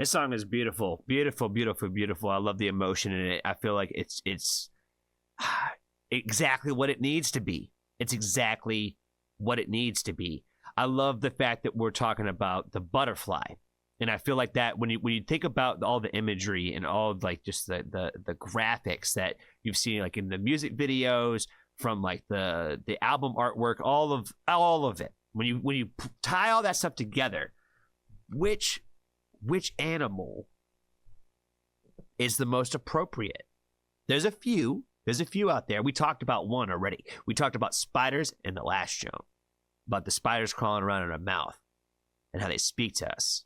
This song is beautiful, beautiful, beautiful, beautiful. I love the emotion in it. I feel like it's exactly what it needs to be. It's exactly what it needs to be. I love the fact that we're talking about the butterfly, and I feel like that when you think about all the imagery and all of like just the graphics that you've seen like in the music videos, from like the album artwork, all of it. When you tie all that stuff together, which animal is the most appropriate? There's a few out there. We talked about one already. We talked about spiders in the last show, about the spiders crawling around in our mouth and how they speak to us.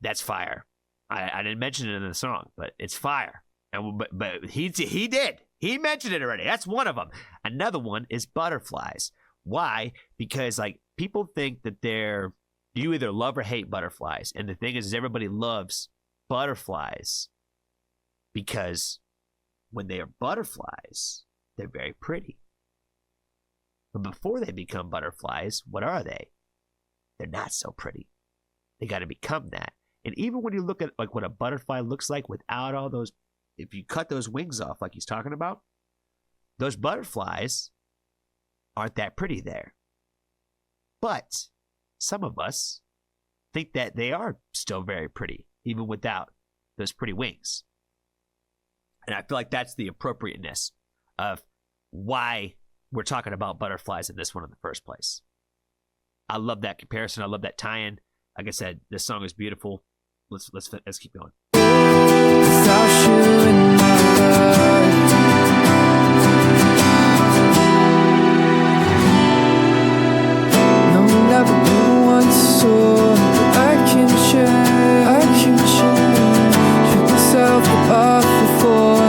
That's fire. I didn't mention it in the song, but it's fire. And but he did. He mentioned it already. That's one of them. Another one is butterflies. Why? Because like people think that you either love or hate butterflies. And the thing is everybody loves butterflies because when they are butterflies, they're very pretty. But before they become butterflies, what are they? They're not so pretty. They got to become that. And even when you look at like what a butterfly looks like without all those, if you cut those wings off like he's talking about, those butterflies aren't that pretty there. But some of us think that they are still very pretty, even without those pretty wings. And I feel like that's the appropriateness of why we're talking about butterflies in this one in the first place. I love that comparison. I love that tie-in. Like I said, this song is beautiful. Let's keep going. Without you in my life, no, never been one so I can change Trick myself up before.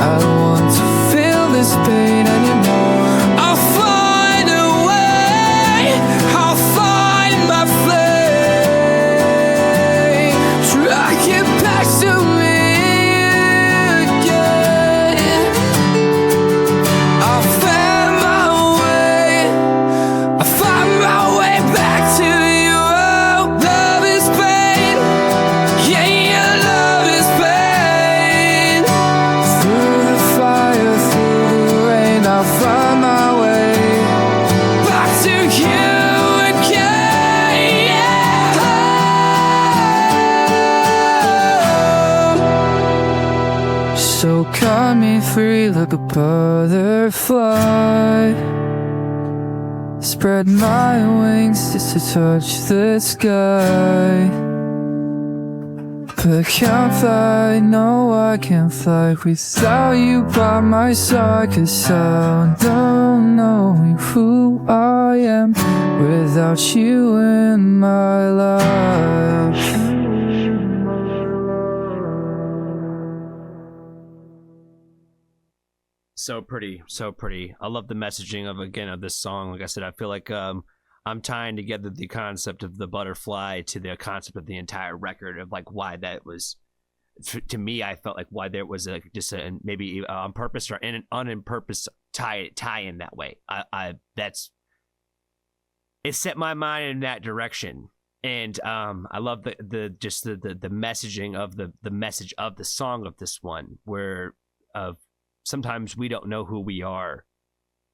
I don't want to feel this pain anymore. I'll find a way, I'll find my flame. Drag it back to me again. I'll find my way back to you. Oh, love is pain. Yeah, love is pain. Through the fire, through the rain, I'll find my way back to you again. Yeah. So cut me free like a butterfly. Spread my wings just to touch the sky. But I can't fly, no I can't fly without you by my side. 'Cause I don't know who I am without you in my life. So pretty, so pretty. I love the messaging of this song. Like I said, I feel like I'm tying together the concept of the butterfly to the concept of the entire record of like why that was. To me, I felt like why there was just a maybe on purpose or in an unpurpose tie in that way. It set my mind in that direction, and I love the messaging of the message of the song of this one, where sometimes we don't know who we are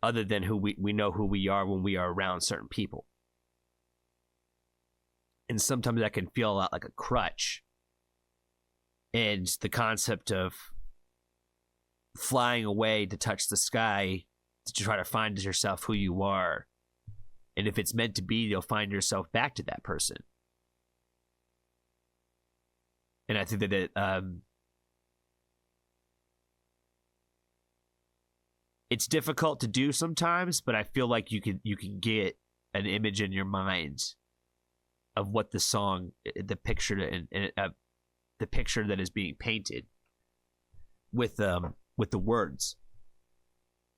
other than who we know who we are when we are around certain people. And sometimes that can feel a lot like a crutch. And the concept of flying away to touch the sky to try to find yourself who you are. And if it's meant to be, you'll find yourself back to that person. And I think that it's difficult to do sometimes, but I feel like you can get an image in your mind of what the song, the picture, and the picture that is being painted with the words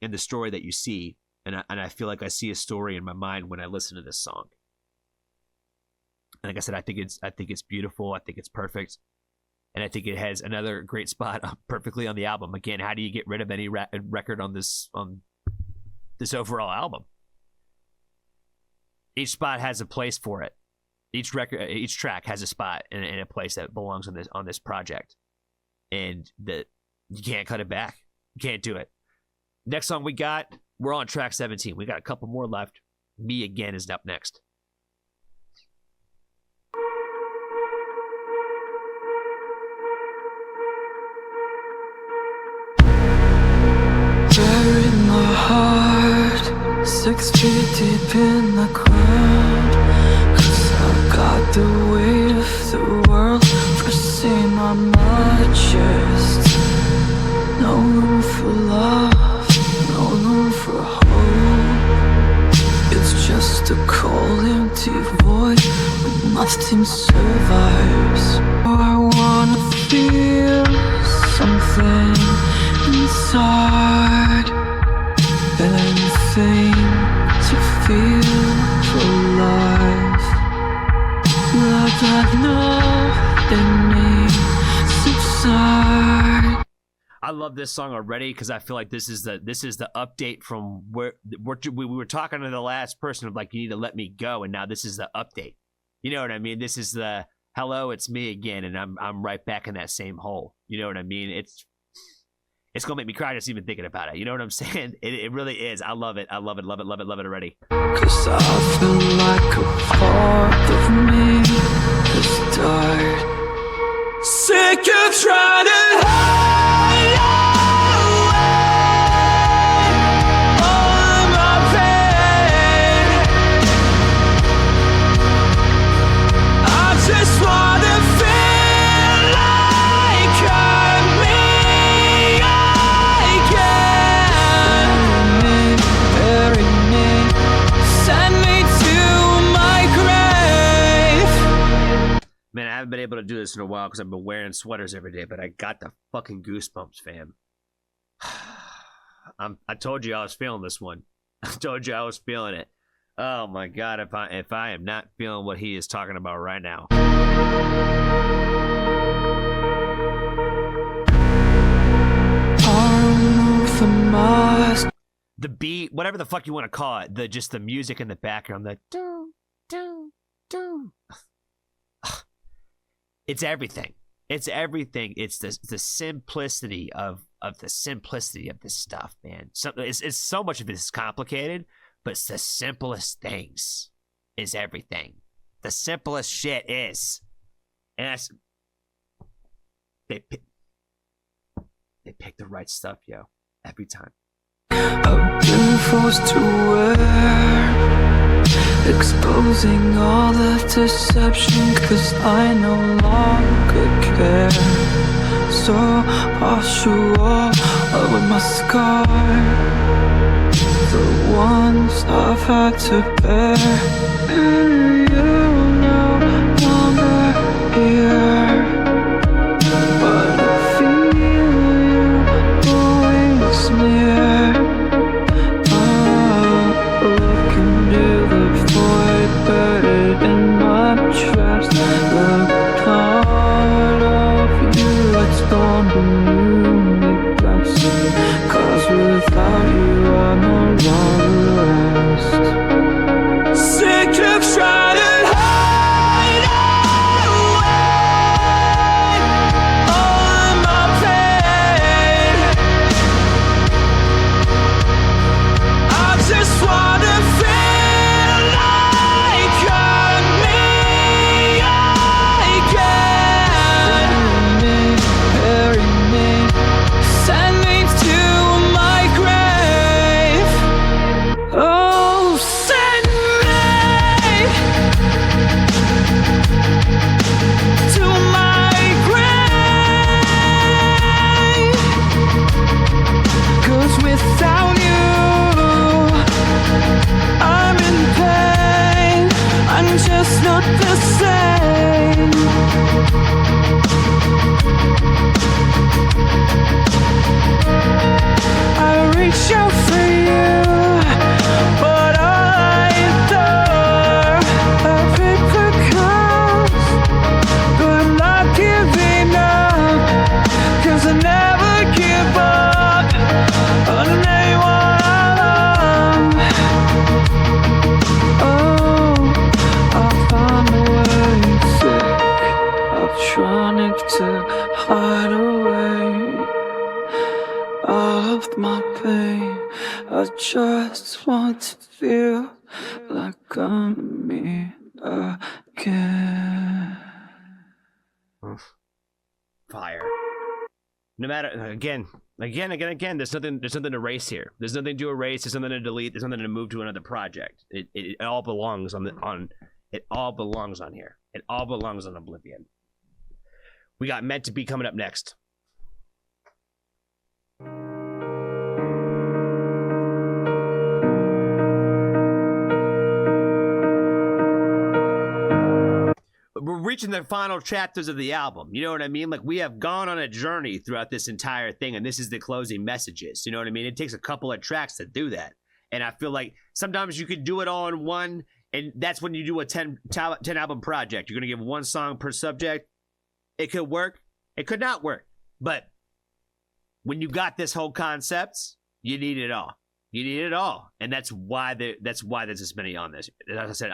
and the story that you see, and I feel like I see a story in my mind when I listen to this song. And like I said, I think it's beautiful. I think it's perfect. And I think it has another great spot perfectly on the album. Again, how do you get rid of any record on this overall album? Each spot has a place for it. Each record, each track has a spot and a place that belongs on this project, and that you can't cut it back. You can't do it. Next song we got, we're on track 17. We got a couple more left. Me Again is up next. Buried my heart 6 feet deep in the ground, 'cause I got the weight of the world pressing on my chest. No room for love, no room for hope. It's just a cold empty void where nothing survives. Oh, I wanna feel something inside, anything to feel alive. Let that know in me subside. I love this song already because I feel like this is the update from where we were talking to the last person of like, you need to let me go, and now this is the update. You know what I mean? This is the hello, it's me again, and I'm right back in that same hole. You know what I mean? It's gonna make me cry just even thinking about it. You know what I'm saying? It really is. I love it. I love it. Love it. Love it. Love it already. 'Cause I feel like a part of me has died. Sick of trying to hide away all my pain. I just wanna feel like I'm me again. Bury me, send me to my grave. Man, I haven't been able to do this in a while because I've been wearing sweaters every day, but I got the fucking goosebumps, fam. I told you I was feeling this one. I told you I was feeling it. Oh my god, if I am not feeling what he is talking about right now. The beat, whatever the fuck you want to call it, just the music in the background, the doo doo doo. It's everything. It's everything. It's the simplicity of the simplicity of this stuff, man. It's so much of it is complicated, but it's the simplest things is everything. The simplest shit is, and that's they pick the right stuff, yo, every time. I've been forced to wear, exposing all the deception, 'cause I no longer care. So I'll show up with my scar, the ones I've had to bear. And you're no longer here, but I feel you always near. Looking near the void buried in my chest. The part of you that's gone when you make best. 'Cause without you I no longer rest. Sick of trying to hide away all my pain. I just wanna feel like I'm me again. Bury me, send me to my grave. Oh, send me to my grave. 'Cause without you I'm in pain. I'm just not the same. I reach out for you, but I adore a paper cups. But I'm not giving up, 'cause I never give up on anyone I love. Oh, I'll find a way. start to feel like I'm me again. Fire. No matter again. There's nothing to erase here. There's nothing to erase. There's nothing to delete. There's nothing to move to another project. It all belongs It all belongs on here. It all belongs on Oblivion. We got Meant to Be coming up next. We're reaching the final chapters of the album. You know what I mean? Like, we have gone on a journey throughout this entire thing, and this is the closing messages. You know what I mean? It takes a couple of tracks to do that. And I feel like sometimes you could do it all in one, and that's when you do a 10 album project. You're going to give one song per subject. It could work. It could not work. But when you got this whole concept, you need it all. You need it all. And that's why there's this many on this. As I said,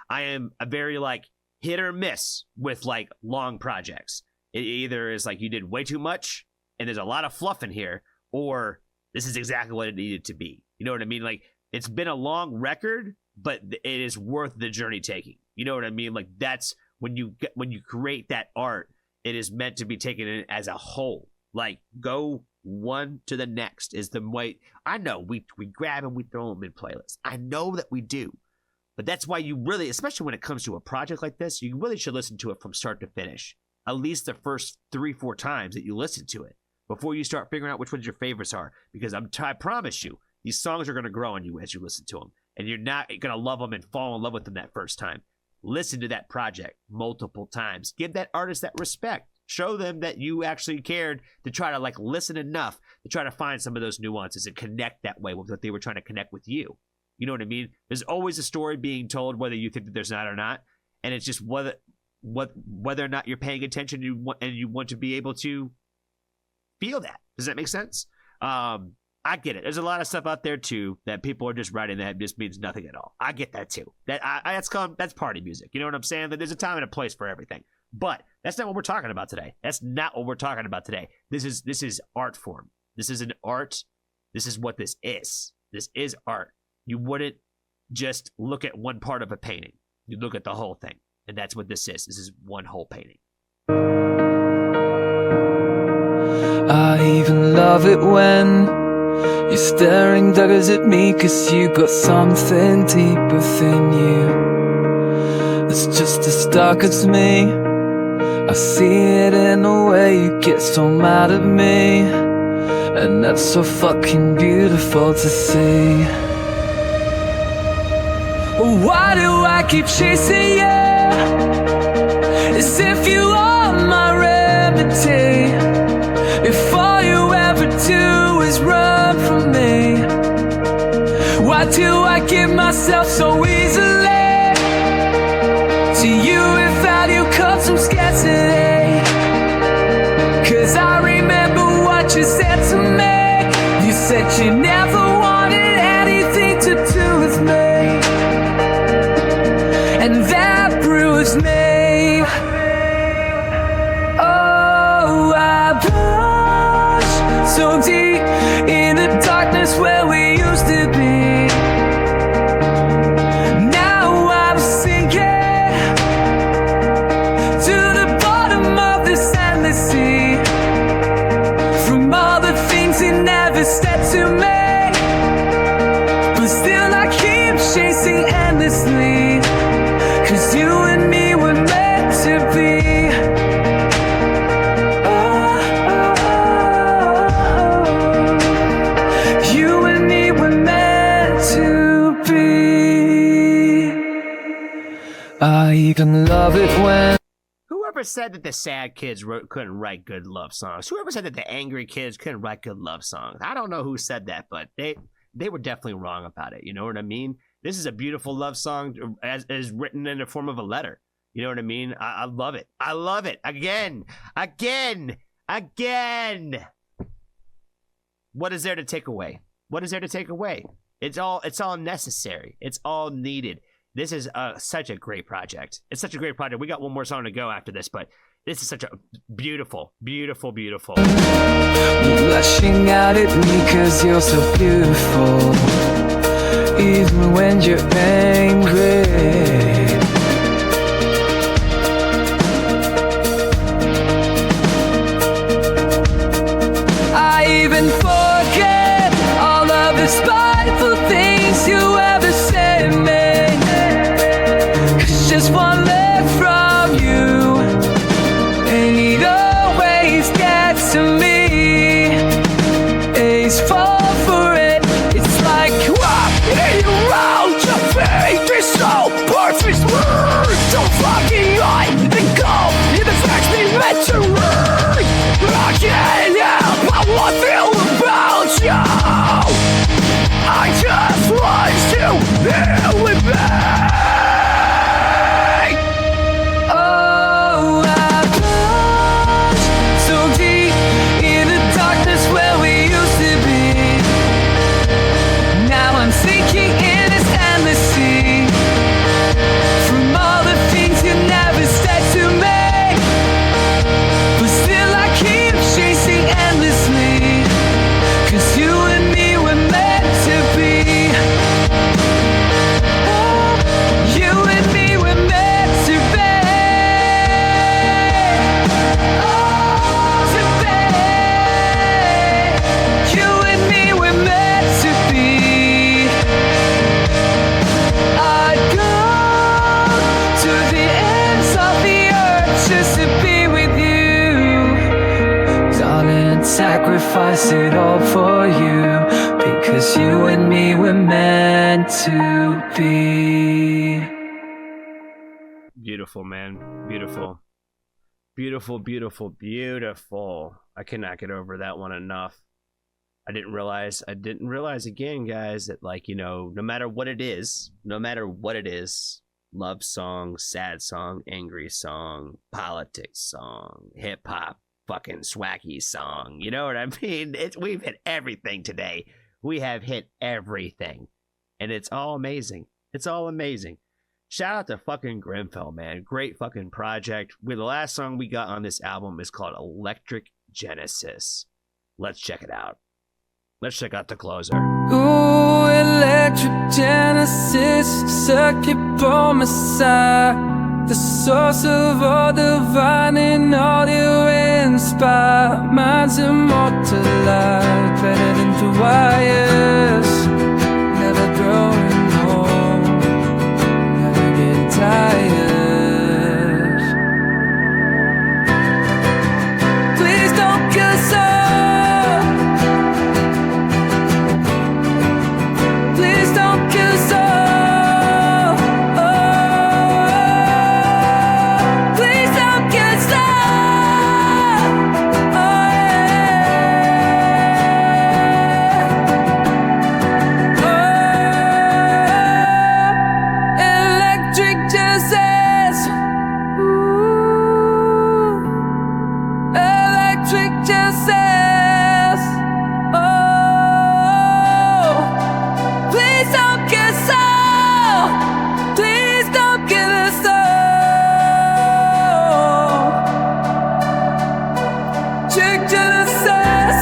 I am a very, like, hit or miss with, like, long projects. It either is like you did way too much and there's a lot of fluff in here, or this is exactly what it needed to be. You know what I mean? Like, it's been a long record, but it is worth the journey taking. You know what I mean? Like, that's when you create that art, it is meant to be taken in as a whole. Like, go one to the next is the way. I know we grab and we throw them in playlists. I know that we do. But that's why you really, especially when it comes to a project like this, you really should listen to it from start to finish. At least the first 3-4 times that you listen to it before you start figuring out which ones your favorites are. Because I promise you, these songs are going to grow on you as you listen to them. And you're not going to love them and fall in love with them that first time. Listen to that project multiple times. Give that artist that respect. Show them that you actually cared to try to, like, listen enough to try to find some of those nuances and connect that way with what they were trying to connect with you. You know what I mean? There's always a story being told, whether you think that there's not or not. And it's just whether or not you're paying attention and you want to be able to feel that. Does that make sense? I get it. There's a lot of stuff out there too that people are just writing that just means nothing at all. I get that too. That's party music. You know what I'm saying? That there's a time and a place for everything. But that's not what we're talking about today. That's not what we're talking about today. This is art form. This is an art. This is what this is. This is art. You wouldn't just look at one part of a painting. You look at the whole thing. And that's what this is. This is one whole painting. I even love it when you're staring daggers at me, 'cause you got something deep within you. It's just as dark as me. I see it in the way you get so mad at me. And that's so fucking beautiful to see. Why do I keep chasing you? As if you are my remedy. If all you ever do is run from me, why do I give myself so easily to you without you comes some scarcity? 'Cause I remember what you said to me. You said you never wanted anything to do with me. And that bruised me. Oh, I blush so deep in the darkness where we used to be. Now I'm sinking to the bottom of this endless sea. From all the things you never said to me, but still I keep chasing endlessly. 'Cause you and me were meant to be. Oh, you and me were meant to be. I even love it when. Whoever said that the sad kids couldn't write good love songs? Whoever said that the angry kids couldn't write good love songs? I don't know who said that, but they were definitely wrong about it. You know what I mean? This is a beautiful love song as written in the form of a letter. You know what I mean? I love it. I love it. Again. What is there to take away? What is there to take away? It's all necessary. It's all needed. This is such a great project. It's such a great project. We got one more song to go after this, but this is such a beautiful, beautiful, beautiful. Lashing out at me 'cause you're so beautiful. even when you're angry. I even forget all of the spiteful things you ever said to me. 'Cause just one look from you, and it always gets to me. Ace fall for it. It's like walking around your face. It's so perfect words. So fucking high and cold. It affects me mentally. I can't help how I feel about you. I just want you here with me. Oh, I've plunged so deep in the darkness where we used to be. Now I'm sinking in this endless sea. From all the things you never said to me, but still I keep chasing endlessly. 'Cause you and me were meant to be. Oh, you and me were meant to be. Oh, to be. You and me were meant to be. I'd go to the ends of the earth just to be with you. Darling, sacrifice it all for you. Because you and me were meant to be. Beautiful, man. Beautiful. Beautiful, beautiful, beautiful. I cannot get over that one enough. I didn't realize again, guys, that, like, you know, no matter what it is, love song, sad song, angry song, politics song, hip hop, fucking swaggy song, you know what I mean? We've hit everything today. We have hit everything. And it's all amazing. It's all amazing. Shout out to fucking Grimfel, man. Great fucking project. The last song we got on this album is called Electric Genesis. Let's check it out. Let's check out the closer. Ooh, electric genesis, circuit by my side. The source of all divine and all you inspire. Minds immortalized, better than the wires. Never growing old, never getting tired. Please don't kill us all. Please don't kill us all. Oh, please don't kill us all. Oh, yeah. Oh, electric genesis. Ooh, electric genesis. Oh, please don't kill us all. Please don't kill us all. Electric genesis.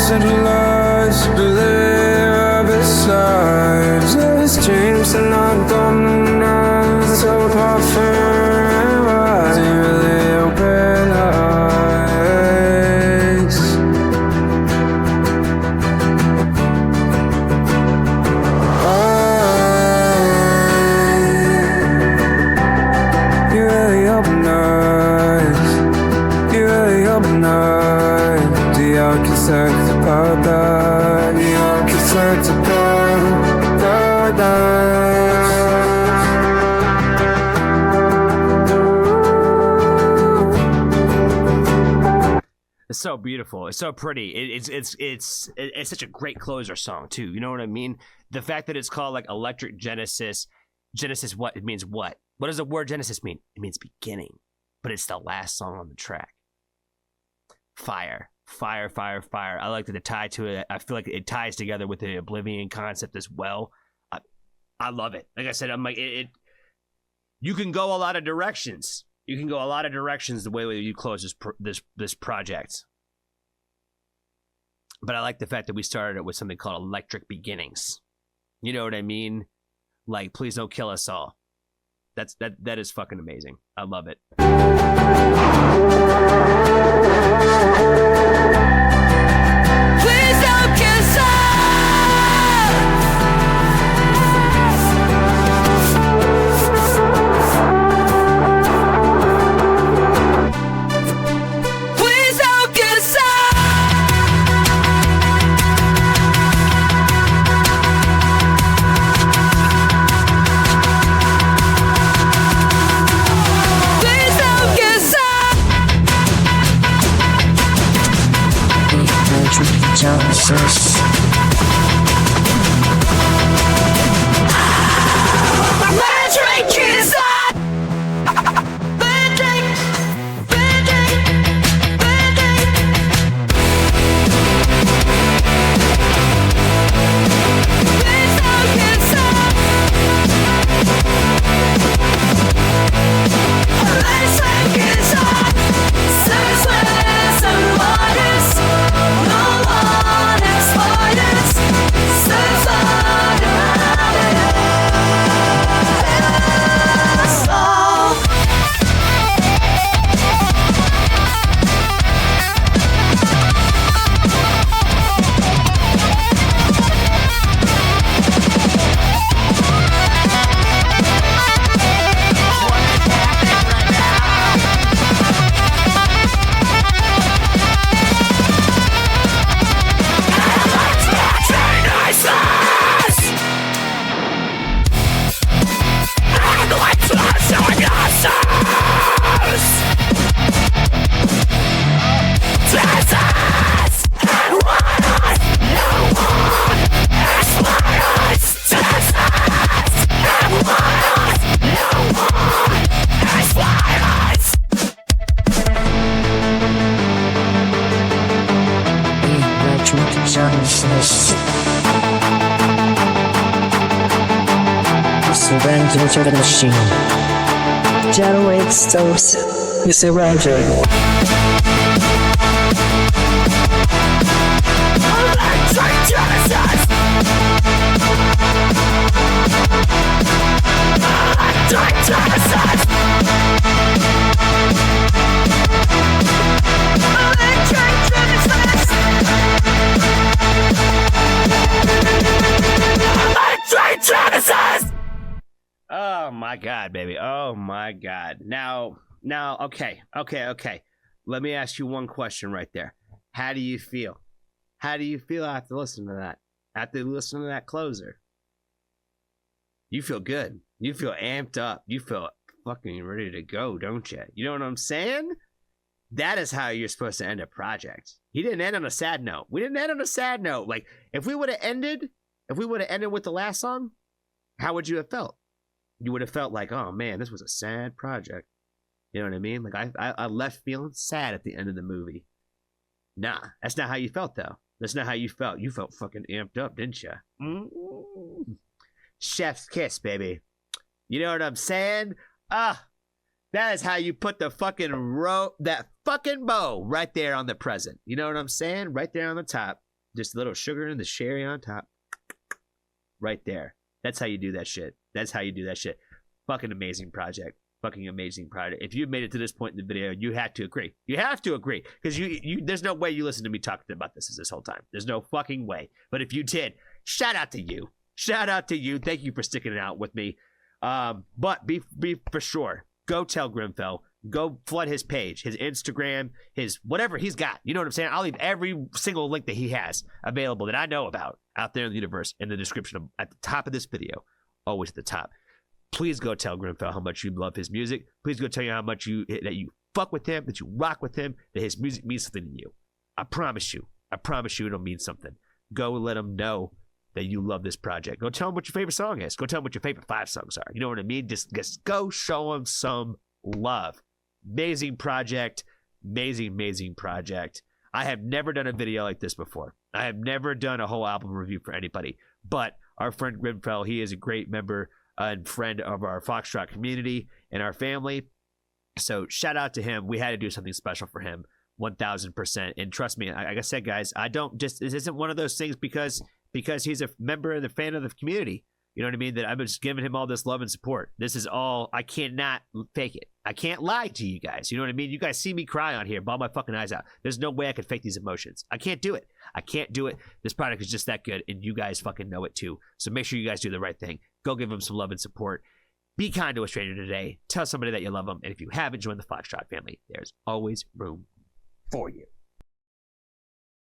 Centralized, believe besides those dreams are not gone now. So perfect, why do you really open eyes? You really open eyes. You really open eyes. The architect of paradise. The architect of paradise. It's so beautiful. It's so pretty. It's such a great closer song too. You know what I mean? The fact that it's called like Electric Genesis. Genesis, what it means? What? What does the word Genesis mean? It means beginning, but it's the last song on the track. Fire, fire, fire, fire. I like that it tied to it. I feel like it ties together with the Oblivion concept as well. I love it. Like I said, I'm like it you can go a lot of directions. You can go a lot of directions the way that you close this project. But I like the fact that we started it with something called Electric Beginnings. You know what I mean? Like, please don't kill us all. That is fucking amazing. I love it. Please don't kiss us. Please don't kiss us. Please don't kiss us. Electric kiss us. Bending, bending, bending. Please don't kiss us. Electric kiss us. Senseless and waters. No one exploits us. Senseless and Surrender to the machine. Generate source. You surrender. Electric Genesis. Electric Genesis. Electric Genesis. Electric Genesis. Oh my God, baby. Oh my God. Now, okay. Let me ask you one question right there. How do you feel? How do you feel after listening to that? After listening to that closer? You feel good. You feel amped up. You feel fucking ready to go, don't you? You know what I'm saying? That is how you're supposed to end a project. He didn't end on a sad note. We didn't end on a sad note. Like, if we would have ended with the last song, how would you have felt? You would have felt like, oh man, this was a sad project. You know what I mean? Like, I left feeling sad at the end of the movie. Nah, that's not how you felt, though. That's not how you felt. You felt fucking amped up, didn't you? Mm-hmm. Chef's kiss, baby. You know what I'm saying? That is how you put the fucking that fucking bow right there on the present. You know what I'm saying? Right there on the top. Just a little sugar and the sherry on top. Right there. That's how you do that shit. That's how you do that shit. Fucking amazing project. Fucking amazing project. If you've made it to this point in the video, you have to agree. You have to agree. Because you there's no way you listened to me talking about this whole time. There's no fucking way. But if you did, shout out to you. Shout out to you. Thank you for sticking it out with me. But be for sure. Go tell Grimfel. Go flood his page, his Instagram, his whatever he's got. You know what I'm saying? I'll leave every single link that he has available that I know about out there in the universe in the description at the top of this video. Always at the top. Please go tell Grimfel how much you love his music. Please go tell you how much that you fuck with him, that you rock with him, that his music means something to you. I promise you it'll mean something. Go let him know that you love this project. Go tell him what your favorite song is. Go tell him what your favorite 5 songs are. You know what I mean? Just go show him some love. Amazing project. Amazing project. I have never done a video like this before. I have never done a whole album review for anybody. But our friend Grimfel, he is a great member and friend of our Foxtrot community and our family. So shout out to him. We had to do something special for him, 1000%. And trust me, like I said, guys, this isn't one of those things because he's a member and a fan of the community. You know what I mean? That I'm just giving him all this love and support. This is all, I cannot fake it. I can't lie to you guys. You know what I mean? You guys see me cry on here, bawl my fucking eyes out. There's no way I could fake these emotions. I can't do it. I can't do it. This product is just that good, and you guys fucking know it too. So make sure you guys do the right thing. Go give him some love and support. Be kind to a stranger today. Tell somebody that you love them. And if you haven't joined the Foxtrot family, there's always room for you.